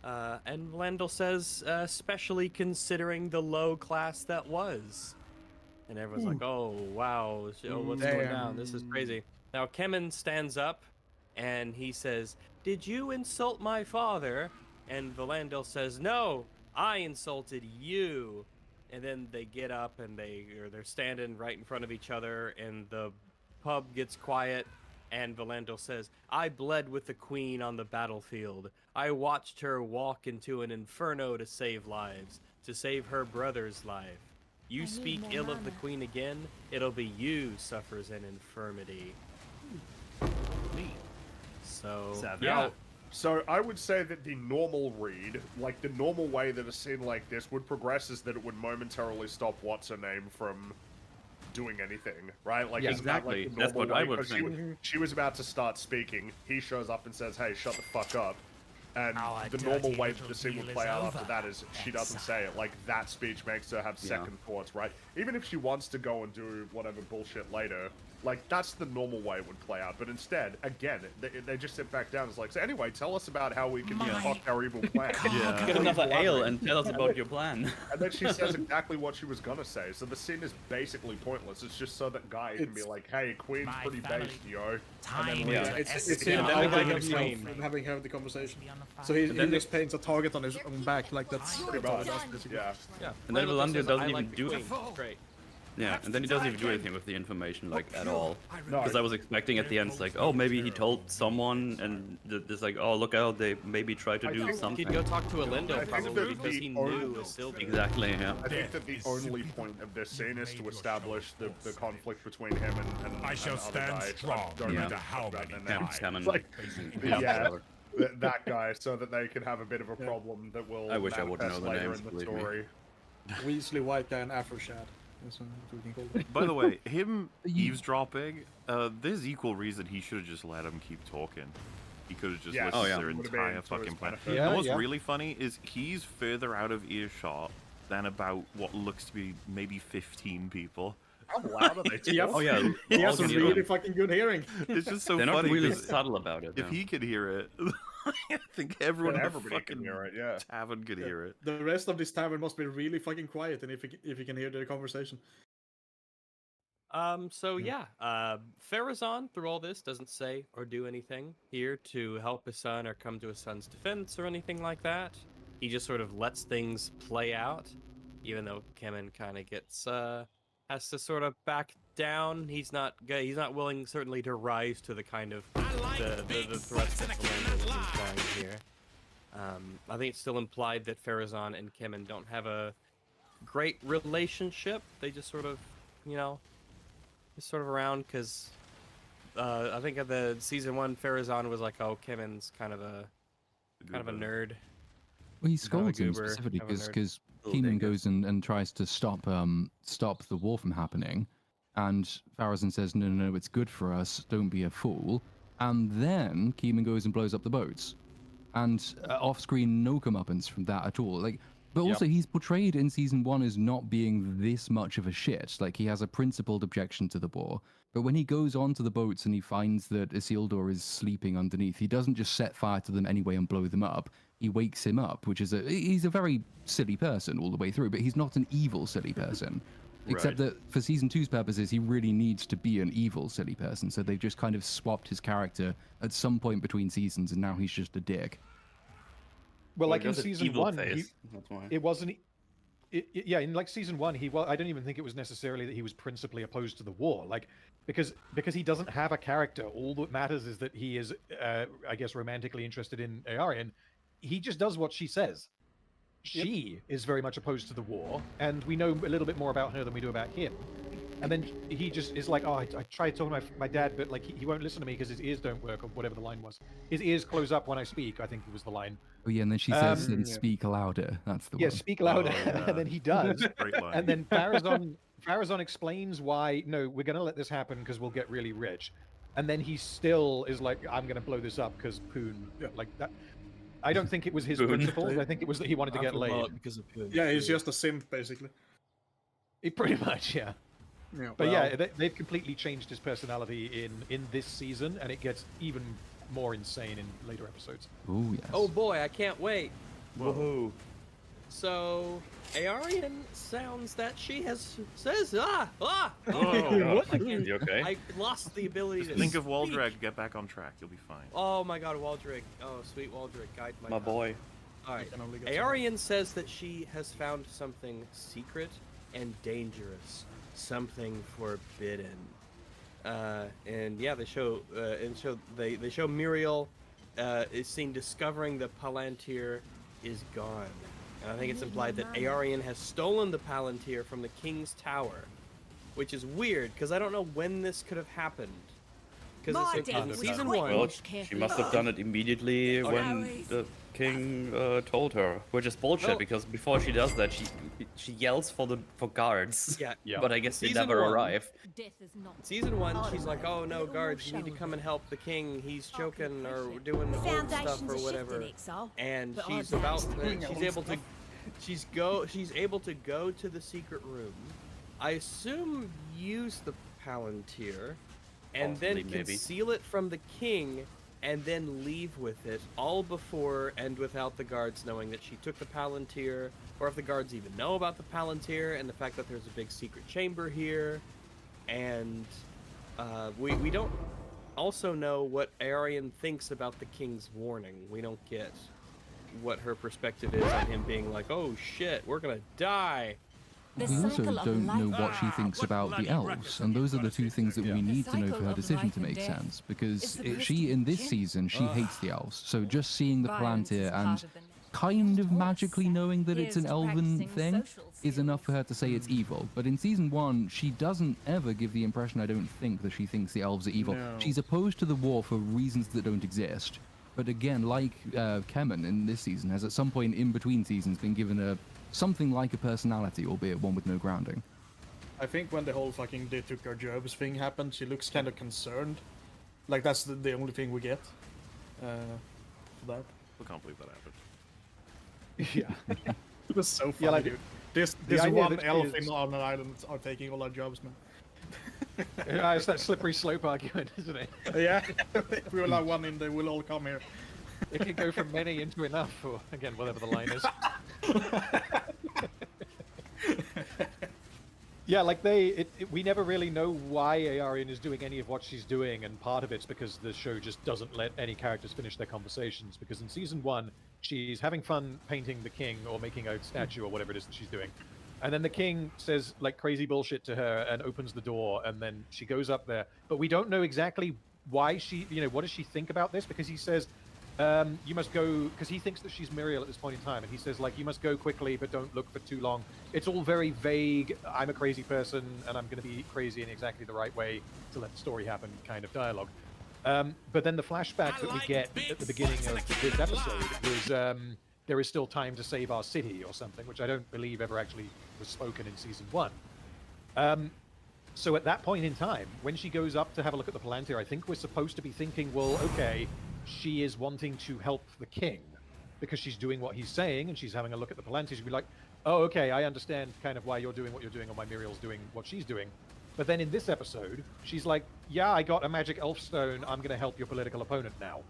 And Valandil says, especially considering the low class that was. And everyone's like, oh, wow, what's going down? This is crazy. Now, Kemen stands up, and he says, did you insult my father? And Valandil says, no, I insulted you. And then they get up, and they're standing right in front of each other, and the pub gets quiet, and Valandil says, I bled with the queen on the battlefield. I watched her walk into an inferno to save lives, to save her brother's life. You speak ill of the queen again, it'll be you suffers an infirmity. So, yeah. So I would say that the normal read, like the normal way that a scene like this would progress, is that it would momentarily stop what's-her-name from doing anything, right? Like, exactly. Like that's what I would because think. She was about to start speaking. He shows up and says, hey, shut the fuck up. And the normal way that the scene would play out after that is she doesn't say it. Like, that speech makes her have second thoughts, right? Even if she wants to go and do whatever bullshit later, like, that's the normal way it would play out. But instead, again, they just sit back down. It's like, so anyway, tell us about how we can fuck our evil plan. Get another ale and tell us about your plan. And then she says exactly what she was gonna say. So the scene is basically pointless. It's just so that Guy can be like, hey, Queen's pretty based, yo. And then It's him having had the conversation. So he just paints a target on his own back, like that's pretty much. Yeah. And then Valandil doesn't even do it. Great. Yeah, and then he doesn't even do anything with the information, like, at all. Because I was expecting at the end, it's like, oh, maybe he told someone, and it's like, oh, look out, they maybe tried to do something. He'd go talk to Alindo, probably, because he knew Sylvie. Exactly, yeah. I think that the only point of this scene is to establish the conflict between him and I shall stand strong, no matter how many die. Like, that guy, so that they can have a bit of a problem that will I wish I would know the later names, in the believe story. Weasley, White Guy, and Afroshad. By the way, him eavesdropping, there's equal reason he should have just let him keep talking. He could have just Yes. listed Oh, yeah. their Would've entire been to fucking his planet. benefit. And Yeah, what's yeah. really funny is he's further out of earshot than about what looks to be maybe 15 people. How loud are they talking? Yep. Oh yeah, He has a all really them. fucking good hearing. It's just so They're funny. not really 'cause subtle about it. If no. he could hear it, I think everyone in the Everybody can fucking hear it, yeah. tavern could hear it. The rest of this tavern must be really fucking quiet, and if you can hear their conversation. So yeah, Farazan through all this doesn't say or do anything here to help his son or come to his son's defense or anything like that. He just sort of lets things play out, even though Kemen kind of gets has to sort of back down. He's not willing certainly to rise to the kind of the threats that Philander was implying here. I think it's still implied that Farazan and Kemen don't have a great relationship. They just sort of, just sort of around because I think of the season 1, Farazan was like, "Oh, Kemen's kind of a nerd." Well, he Kind of a scolds him goober, specifically kind of a nerd. because Little Keeman dingus. goes and tries to stop the war from happening, and Farazan says, no, it's good for us, don't be a fool. And then Keeman goes and blows up the boats. And off-screen, no comeuppance from that at all. But also, he's portrayed in season 1 as not being this much of a shit. Like, he has a principled objection to the war. But when he goes onto the boats and he finds that Isildur is sleeping underneath, he doesn't just set fire to them anyway and blow them up. He wakes him up, which is he's a very silly person all the way through, but he's not an evil silly person. Except that for season 2's purposes, he really needs to be an evil silly person. So they've just kind of swapped his character at some point between seasons, and now he's just a dick. Well, like he in has an season evil 1, face, that's why. it wasn't. Yeah, in like season 1, I don't even think it was necessarily that he was principally opposed to the war. Like, because he doesn't have a character. All that matters is that he is, I guess, romantically interested in Aerion. He just does what she says. She is very much opposed to the war, and we know a little bit more about her than we do about him. And then he just is like, "Oh, I tried talking to my dad, but like he won't listen to me because his ears don't work," or whatever the line was. His ears close up when I speak, I think was the line. Oh yeah, and then she says, "Speak louder." That's the one. Yeah, speak louder, and then he does. Great line. And then Farazan explains why, no, we're going to let this happen because we'll get really rich. And then he still is like, "I'm going to blow this up because Poon," like that. I don't think it was his principle. I think it was that he wanted to get laid. Because of Poon. Yeah, he's just a simp, basically. Pretty much, yeah. Yeah, But yeah, they've completely changed his personality in this season, and it gets even more insane in later episodes. Oh yes. Oh boy, I can't wait. Woohoo! So, Aerion sounds that she says, Oh, what? You okay? I lost the ability to Think of speak. Waldreg, get back on track, you'll be fine. Oh my god, Waldreg. Oh, sweet Waldreg, guide my My path. boy. Alright, Aerion says that she has found something secret and dangerous. Something forbidden. And yeah, they show Muriel is seen discovering the Palantir is gone. And I think it's implied that Aerion has stolen the Palantir from the King's Tower, which is weird because I don't know when this could have happened. Because it's in season 1. Well, she must have done it immediately when the king told her, which is bullshit Well- because before she does that, she yells for guards. Yeah. But I guess they Season never 1. arrive. Season 1, she's like, "Oh no, guards, you need to come and help the king. He's choking or doing the old stuff or whatever." And she's able to go to the secret room. I assume use the Palantir, and then Possibly, maybe. conceal it from the king, and then leave with it, all before and without the guards knowing that she took the Palantir, or if the guards even know about the Palantir, and the fact that there's a big secret chamber here. And we don't also know what Aerion thinks about the king's warning. We don't get what her perspective is on him being like, "Oh shit, we're gonna die." We also don't know what she thinks about the elves, and those are the two things that we need to know for her decision to make sense, because she, in this season, she hates the elves, so just seeing the Palantir and kind of magically knowing that it's an elven thing is enough for her to say it's evil. But in season 1, she doesn't ever give the impression, I don't think, that she thinks the elves are evil. No. She's opposed to the war for reasons that don't exist. But again, like Kemen in this season, has at some point in between seasons been given something like a personality, albeit one with no grounding. I think when the whole fucking "they took our jobs" thing happened, she looks kind of concerned. Like, that's the only thing we get. for that. I can't believe that happened. Yeah. It was so funny, Yeah, like, dude. This idea one that elf is- on an island are taking all our jobs, man. Yeah, it's that slippery slope argument, isn't it? Yeah, if we allow one in, they will all come here. It can go from many into enough, or again, whatever the line is. Yeah, like we never really know why Arian is doing any of what she's doing, and part of it's because the show just doesn't let any characters finish their conversations. Because in season 1, she's having fun painting the king or making a statue or whatever it is that she's doing, and then the king says like crazy bullshit to her and opens the door, and then she goes up there, but we don't know exactly why she, what does she think about this? Because he says, you must go, because he thinks that she's Muriel at this point in time, and he says like, you must go quickly, but don't look for too long. It's all very vague. I'm a crazy person, and I'm going to be crazy in exactly the right way to let the story happen kind of dialogue. But then the flashback that we get at the beginning of this episode is there is still time to save our city or something, which I don't believe ever actually was spoken in season 1. So at that point in time, when she goes up to have a look at the Palantir, I think we're supposed to be thinking, well, okay, she is wanting to help the king because she's doing what he's saying and she's having a look at the Palantir. She'd be like, oh, okay, I understand kind of why you're doing what you're doing or why Muriel's doing what she's doing. But then in this episode, she's like, yeah, I got a magic elf stone. I'm going to help your political opponent now.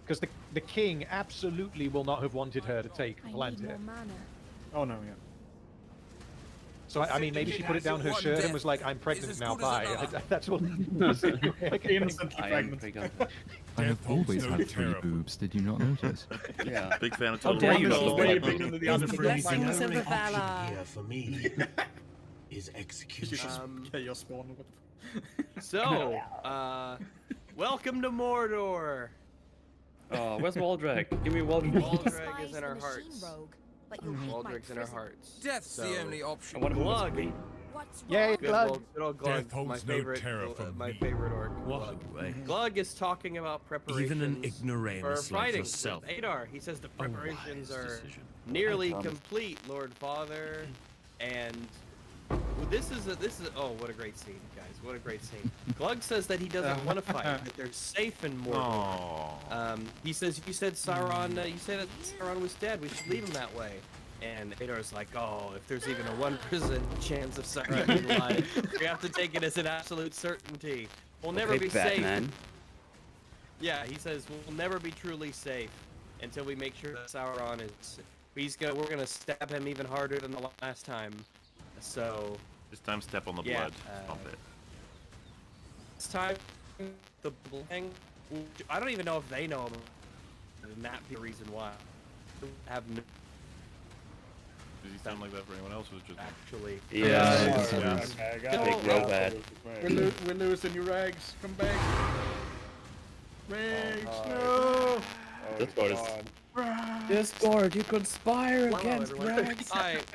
Because the king absolutely will not have wanted her to take the Palantir. Oh, no, yeah. So, I mean, maybe she put it down her shirt and was like, I'm pregnant now, bye. That's what... Innocently pregnant. I have always had 3 boobs, did you not notice? Yeah. Big fan of How dare you not look like bigger than the other Blessings of the Valor. Here for me is execution. Chaos spawn. So, welcome to Mordor. Oh, where's Waldreg? Give me Waldreg. Waldreg is in our hearts. Waldreg's in our hearts. Death's the only option. I want Glug. Yay, Glug. Good old Glug. Death holds My no favorite. terror from my me. favorite orc. What a way. Glug is talking about preparations Even an for ignoramus like fighting yourself. with Adar. He says the preparations wise are decision. nearly complete, Lord Father, and this is oh, what a great scene, guys! What a great scene. Glug says that he doesn't want to fight, that they're safe in Mordor. He says, you said Sauron. You said that Sauron was dead. We should leave him that way. And Adar's like, oh, if there's even a 1% chance of Sauron being alive, we have to take it as an absolute certainty. We'll never be safe. Batman. Yeah, he says we'll never be truly safe until we make sure that Sauron is. We're gonna stab him even harder than the last time. So This time, step on the yeah, blood. Stop it. this time the bling. I don't even know if they know, and that be the reason why. Have no. Does he sound like that for anyone else? Or just actually? Yeah. Okay, I got it. Big robot. We're losing you, Rags. Come back. Rags, no! Discord is... Discord, you conspire against Rags.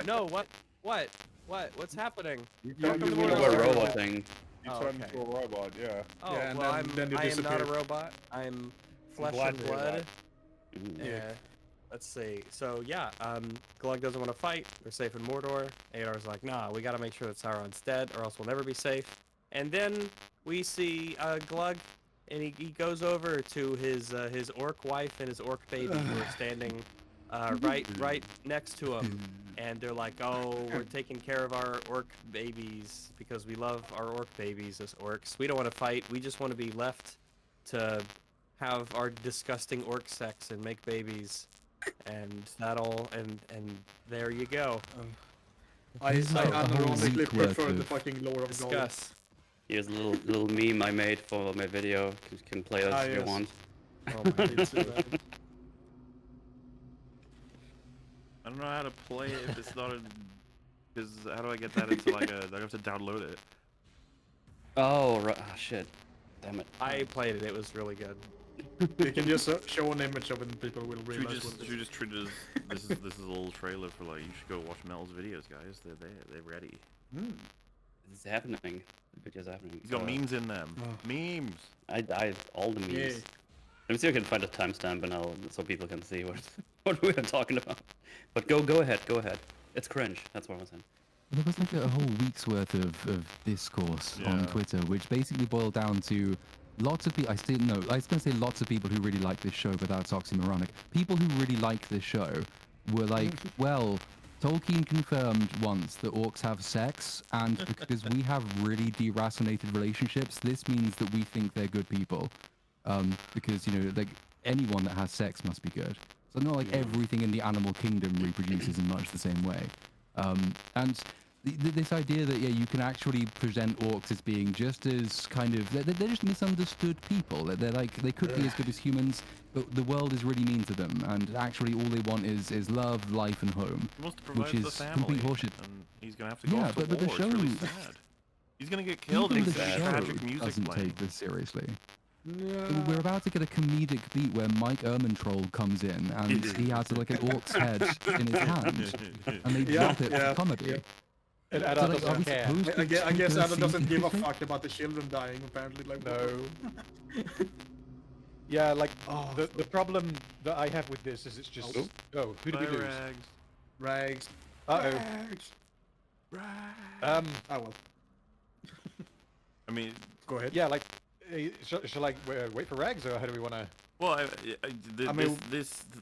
No, what's happening? You turned into a robot thing. You turned into a robot, yeah. Oh, Yeah, and well, then you I am not a disappear. robot. I'm flesh glad and to hear blood. that. Yeah. Let's see. So yeah, Glug doesn't want to fight. They're safe in Mordor. Adar's like, nah, we gotta make sure that Sauron's dead, or else we'll never be safe. And then we see Glug, and he goes over to his orc wife and his orc baby who are standing right next to him, and they're like, oh, we're taking care of our orc babies because we love our orc babies as orcs. We don't want to fight. We just want to be left to have our disgusting orc sex and make babies. And that'll and there you go. I unironically prefer the fucking lore of Gollum. Discuss. Here's a little meme I made for my video. You can play this if you want. Oh, my God. I don't know how to play it if it's not a... Because how do I get that into like a... I have to download it. Oh, right. Oh, shit. Damn it. I played it. It was really good. You can just show an image of it and people will realize what it is. Should we just treat it as... this is a little trailer for like, you should go watch Mel's videos, guys. They're there. They're ready. It's happening. The video's happening. He's got memes in them. Memes! I all the memes. Yay. Let me see if I can find a timestamp and so people can see what we are talking about. But go ahead. It's cringe. That's what I was saying. There was like a whole week's worth of discourse on Twitter, which basically boiled down to lots of people, I was going to say lots of people who really like this show, but that's oxymoronic. People who really like this show were like, well, Tolkien confirmed once that orcs have sex, and because we have really deracinated relationships, this means that we think they're good people. Because, like, anyone that has sex must be good. So not like everything in the animal kingdom reproduces in much the same way. And this idea that, you can actually present orcs as being just as kind of... They're just misunderstood people. They're like, they could be as good as humans, but the world is really mean to them, and actually all they want is love, life, and home. He wants to provide which is the family, complete horseshit. and he's going to have to go off to but the war. show... It's really sad. He's going to get killed, and Even he's the going to show tragic music doesn't playing. take this seriously. We're about to get a comedic beat where Mike Ehrmantroll comes in and he has like an orc's head in his hand, and they drop it for comedy. And Adam doesn't care. I guess Adam doesn't give a fuck about the children dying, apparently. Like, no. Yeah, like, the problem that I have with this is it's just... Oh, who did we lose? Rags. Uh-oh. Oh, well. I mean... Go ahead. Yeah, like, shall I wait for Rags, or how do we want to... Well, I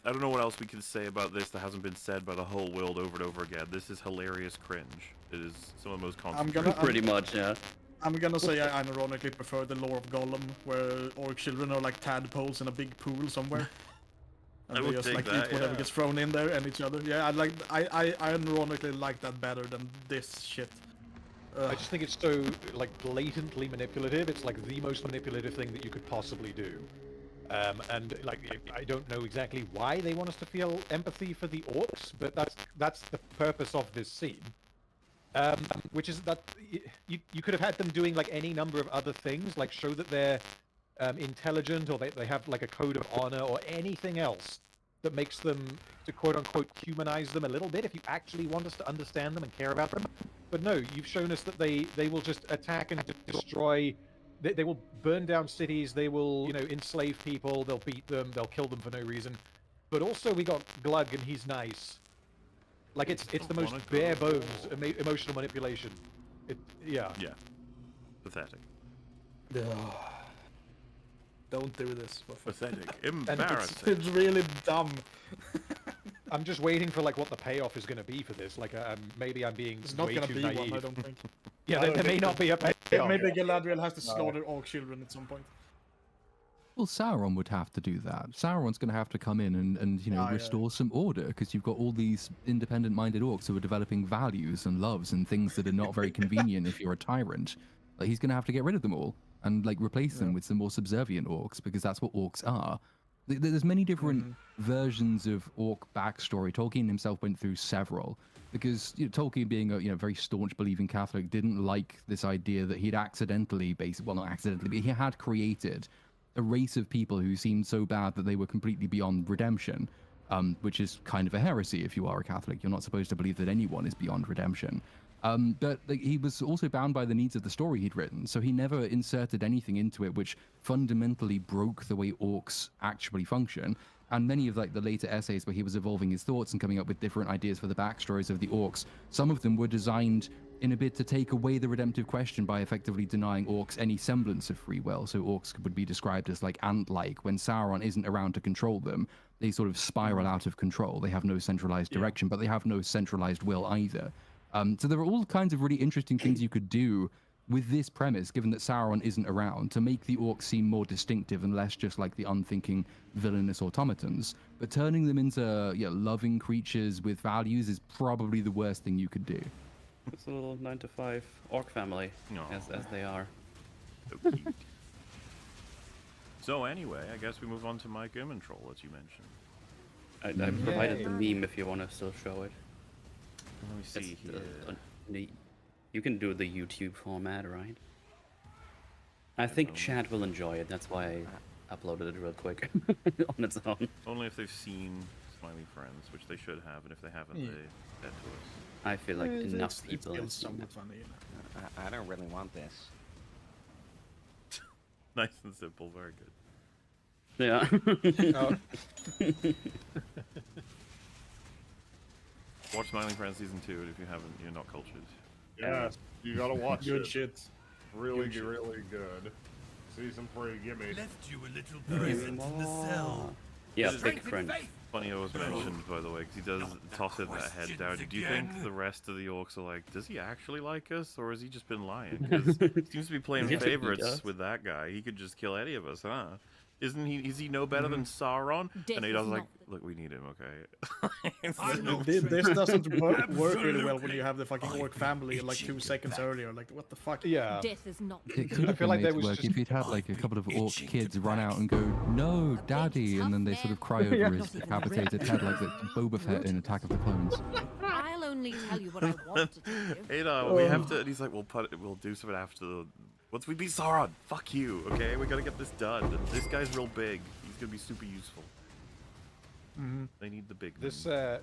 don't know what else we can say about this that hasn't been said by the whole world over and over again. This is hilarious cringe. It is some of the most concentrated. Pretty much, yeah. I'm gonna say I unironically prefer the lore of Gollum, where orc children are like tadpoles in a big pool somewhere. And they just like eat whatever gets thrown in there and each other. Yeah, I unironically like that better than this shit. I just think it's so like blatantly manipulative. It's like the most manipulative thing that you could possibly do. And like I don't know exactly why they want us to feel empathy for the orcs, but that's the purpose of this scene. Which is that you could have had them doing like any number of other things, like show that they're intelligent, or they have like a code of honor, or anything else that makes them, to quote-unquote humanize them a little bit, if you actually want us to understand them and care about them. But no, you've shown us that they will just attack and destroy. They will burn down cities, they will, enslave people, they'll beat them, they'll kill them for no reason. But also we got Glug, and he's nice. Like, it's the most bare bones emotional manipulation. Yeah. Yeah. Pathetic. Don't do this. Pathetic. Embarrassing. It's really dumb. I'm just waiting for like what the payoff is going to be for this. Like, maybe I'm being way too naive. One, I don't think. Yeah, there may not be a payoff. Maybe Galadriel has to slaughter orc children at some point. Well, Sauron would have to do that. Sauron's going to have to come in and restore some order, because you've got all these independent-minded orcs who are developing values and loves and things that are not very convenient if you're a tyrant. Like, he's going to have to get rid of them all and like replace them with some more subservient orcs, because that's what orcs are. There's many different versions of orc backstory. Tolkien himself went through several, because Tolkien, being a very staunch believing Catholic, didn't like this idea that he'd accidentally, well, not accidentally, but he had created a race of people who seemed so bad that they were completely beyond redemption, which is kind of a heresy if you are a Catholic. You're not supposed to believe that anyone is beyond redemption. But he was also bound by the needs of the story he'd written, so he never inserted anything into it which fundamentally broke the way orcs actually function. And many of like the later essays where he was evolving his thoughts and coming up with different ideas for the backstories of the orcs, some of them were designed in a bid to take away the redemptive question by effectively denying orcs any semblance of free will. So orcs would be described as like ant-like. When Sauron isn't around to control them, they sort of spiral out of control. They have no centralized direction, but they have no centralized will either. So there are all kinds of really interesting things you could do with this premise, given that Sauron isn't around, to make the orcs seem more distinctive and less just like the unthinking, villainous automatons. But turning them into loving creatures with values is probably the worst thing you could do. It's a little 9 to 5 orc family, as they are. So cute. So anyway, I guess we move on to Mike Ehrmantroll, as you mentioned. I provided the meme if you want to still show it. Let me see here. You can do the YouTube format, right? I think chat will enjoy it. That's why I uploaded it real quick on its own. Only if they've seen Smiley Friends, which they should have, and if they haven't, they dead to us. I feel like enough people have seen it. I don't really want this. Nice and simple, very good. Yeah. Watch Smiling Friends Season 2, and if you haven't, you're not cultured. Yeah, you gotta watch Good it. shit. Really good. Season 3, gimme. Left you a little present in the cell. Yeah, big friend. Funny it was mentioned, by the way, because he does toss it that head down. Do you think the rest of the orcs are like, does he actually like us, or has he just been lying? Because he seems to be playing favorites with that guy. He could just kill any of us, huh? Isn't he? Is he no better than Sauron? And he does like, look, we need him, okay? This doesn't work really well when you have the fucking orc family like 2 seconds earlier. Like, what the fuck? Yeah. Death is not. It could have been made to work if you'd had like a couple of orc kids run out and go, "No, Daddy," and then they sort of cry over his decapitated head like the Boba Fett in Attack of the Clones. I'll only tell you what I want to tell you. Hey, no, we have to. And he's like, we'll do something after the. Once we beat Sauron, fuck you, okay? We gotta get this done. And this guy's real big. He's gonna be super useful. They need the big. So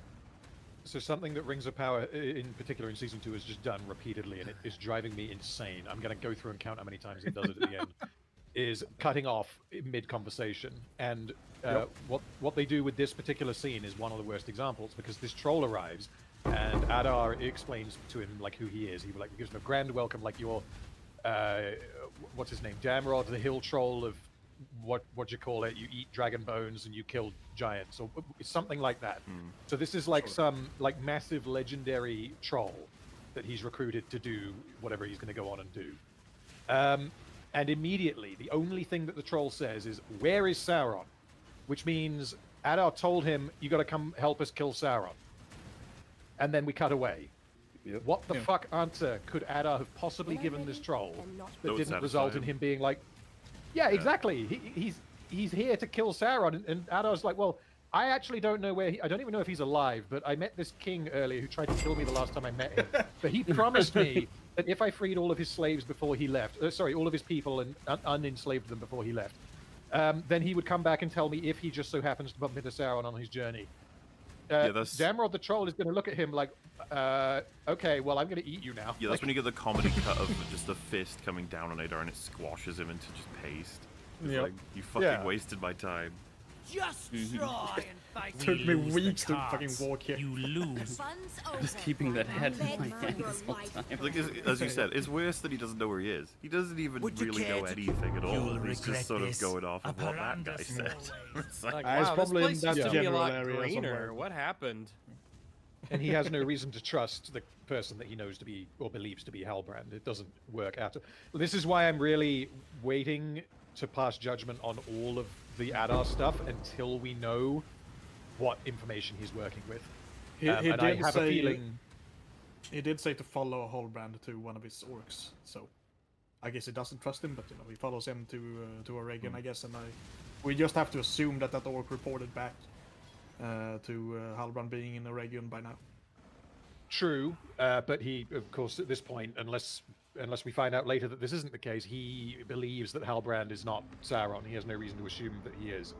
something that Rings of Power, in particular in Season 2, has just done repeatedly, and it is driving me insane. I'm gonna go through and count how many times it does it at the end. Is cutting off mid-conversation, and what they do with this particular scene is one of the worst examples, because this troll arrives, and Adar explains to him like who he is. He gives him a grand welcome, like you're. What's his name? Damrod, the hill troll of what you call it? You eat dragon bones and you kill giants, or something like that. So this is like some like massive legendary troll that he's recruited to do whatever he's going to go on and do. And immediately, the only thing that the troll says is, "Where is Sauron?" Which means Adar told him, "You got to come help us kill Sauron." And then we cut away. What the fuck answer could Adar have possibly given this troll that didn't result in him being like, yeah, exactly. He's here to kill Sauron, and Adar's like, well, I actually don't know where I don't even know if he's alive, but I met this king earlier who tried to kill me the last time I met him. But he promised me that if I freed all of his slaves before he left, all of his people and unenslaved them before he left, then he would come back and tell me if he just so happens to bump into Sauron on his journey. Damrod the troll is going to look at him like, okay, well, I'm going to eat you now. Yeah, that's when you get the comedy cut of just the fist coming down on Adar and it squashes him into just paste. It's like, you fucking wasted my time. Just try and fight. Took me weeks to fucking walk here. You lose. Just keeping that head in my hand this whole time. Like, as you said, it's worse that he doesn't know where he is. He doesn't even really know anything at all. He's just sort of going off of what that guy said. It's like, wow, wow, probably this place in that used to be a general lot area greener. somewhere. What happened? And he has no reason to trust the person that he knows to be or believes to be Halbrand. It doesn't work out. This is why I'm really waiting to pass judgment on all of the Adar stuff until we know what information he's working with. He and I have a feeling he did say to follow Halbrand to one of his orcs, so I guess he doesn't trust him, but you know, he follows him to Oregon, I guess, and we just have to assume that orc reported back to Halbrand being in Oregon by now. True, but he, of course, at this point, unless we find out later that this isn't the case, he believes that Halbrand is not Sauron. He has no reason to assume that he is.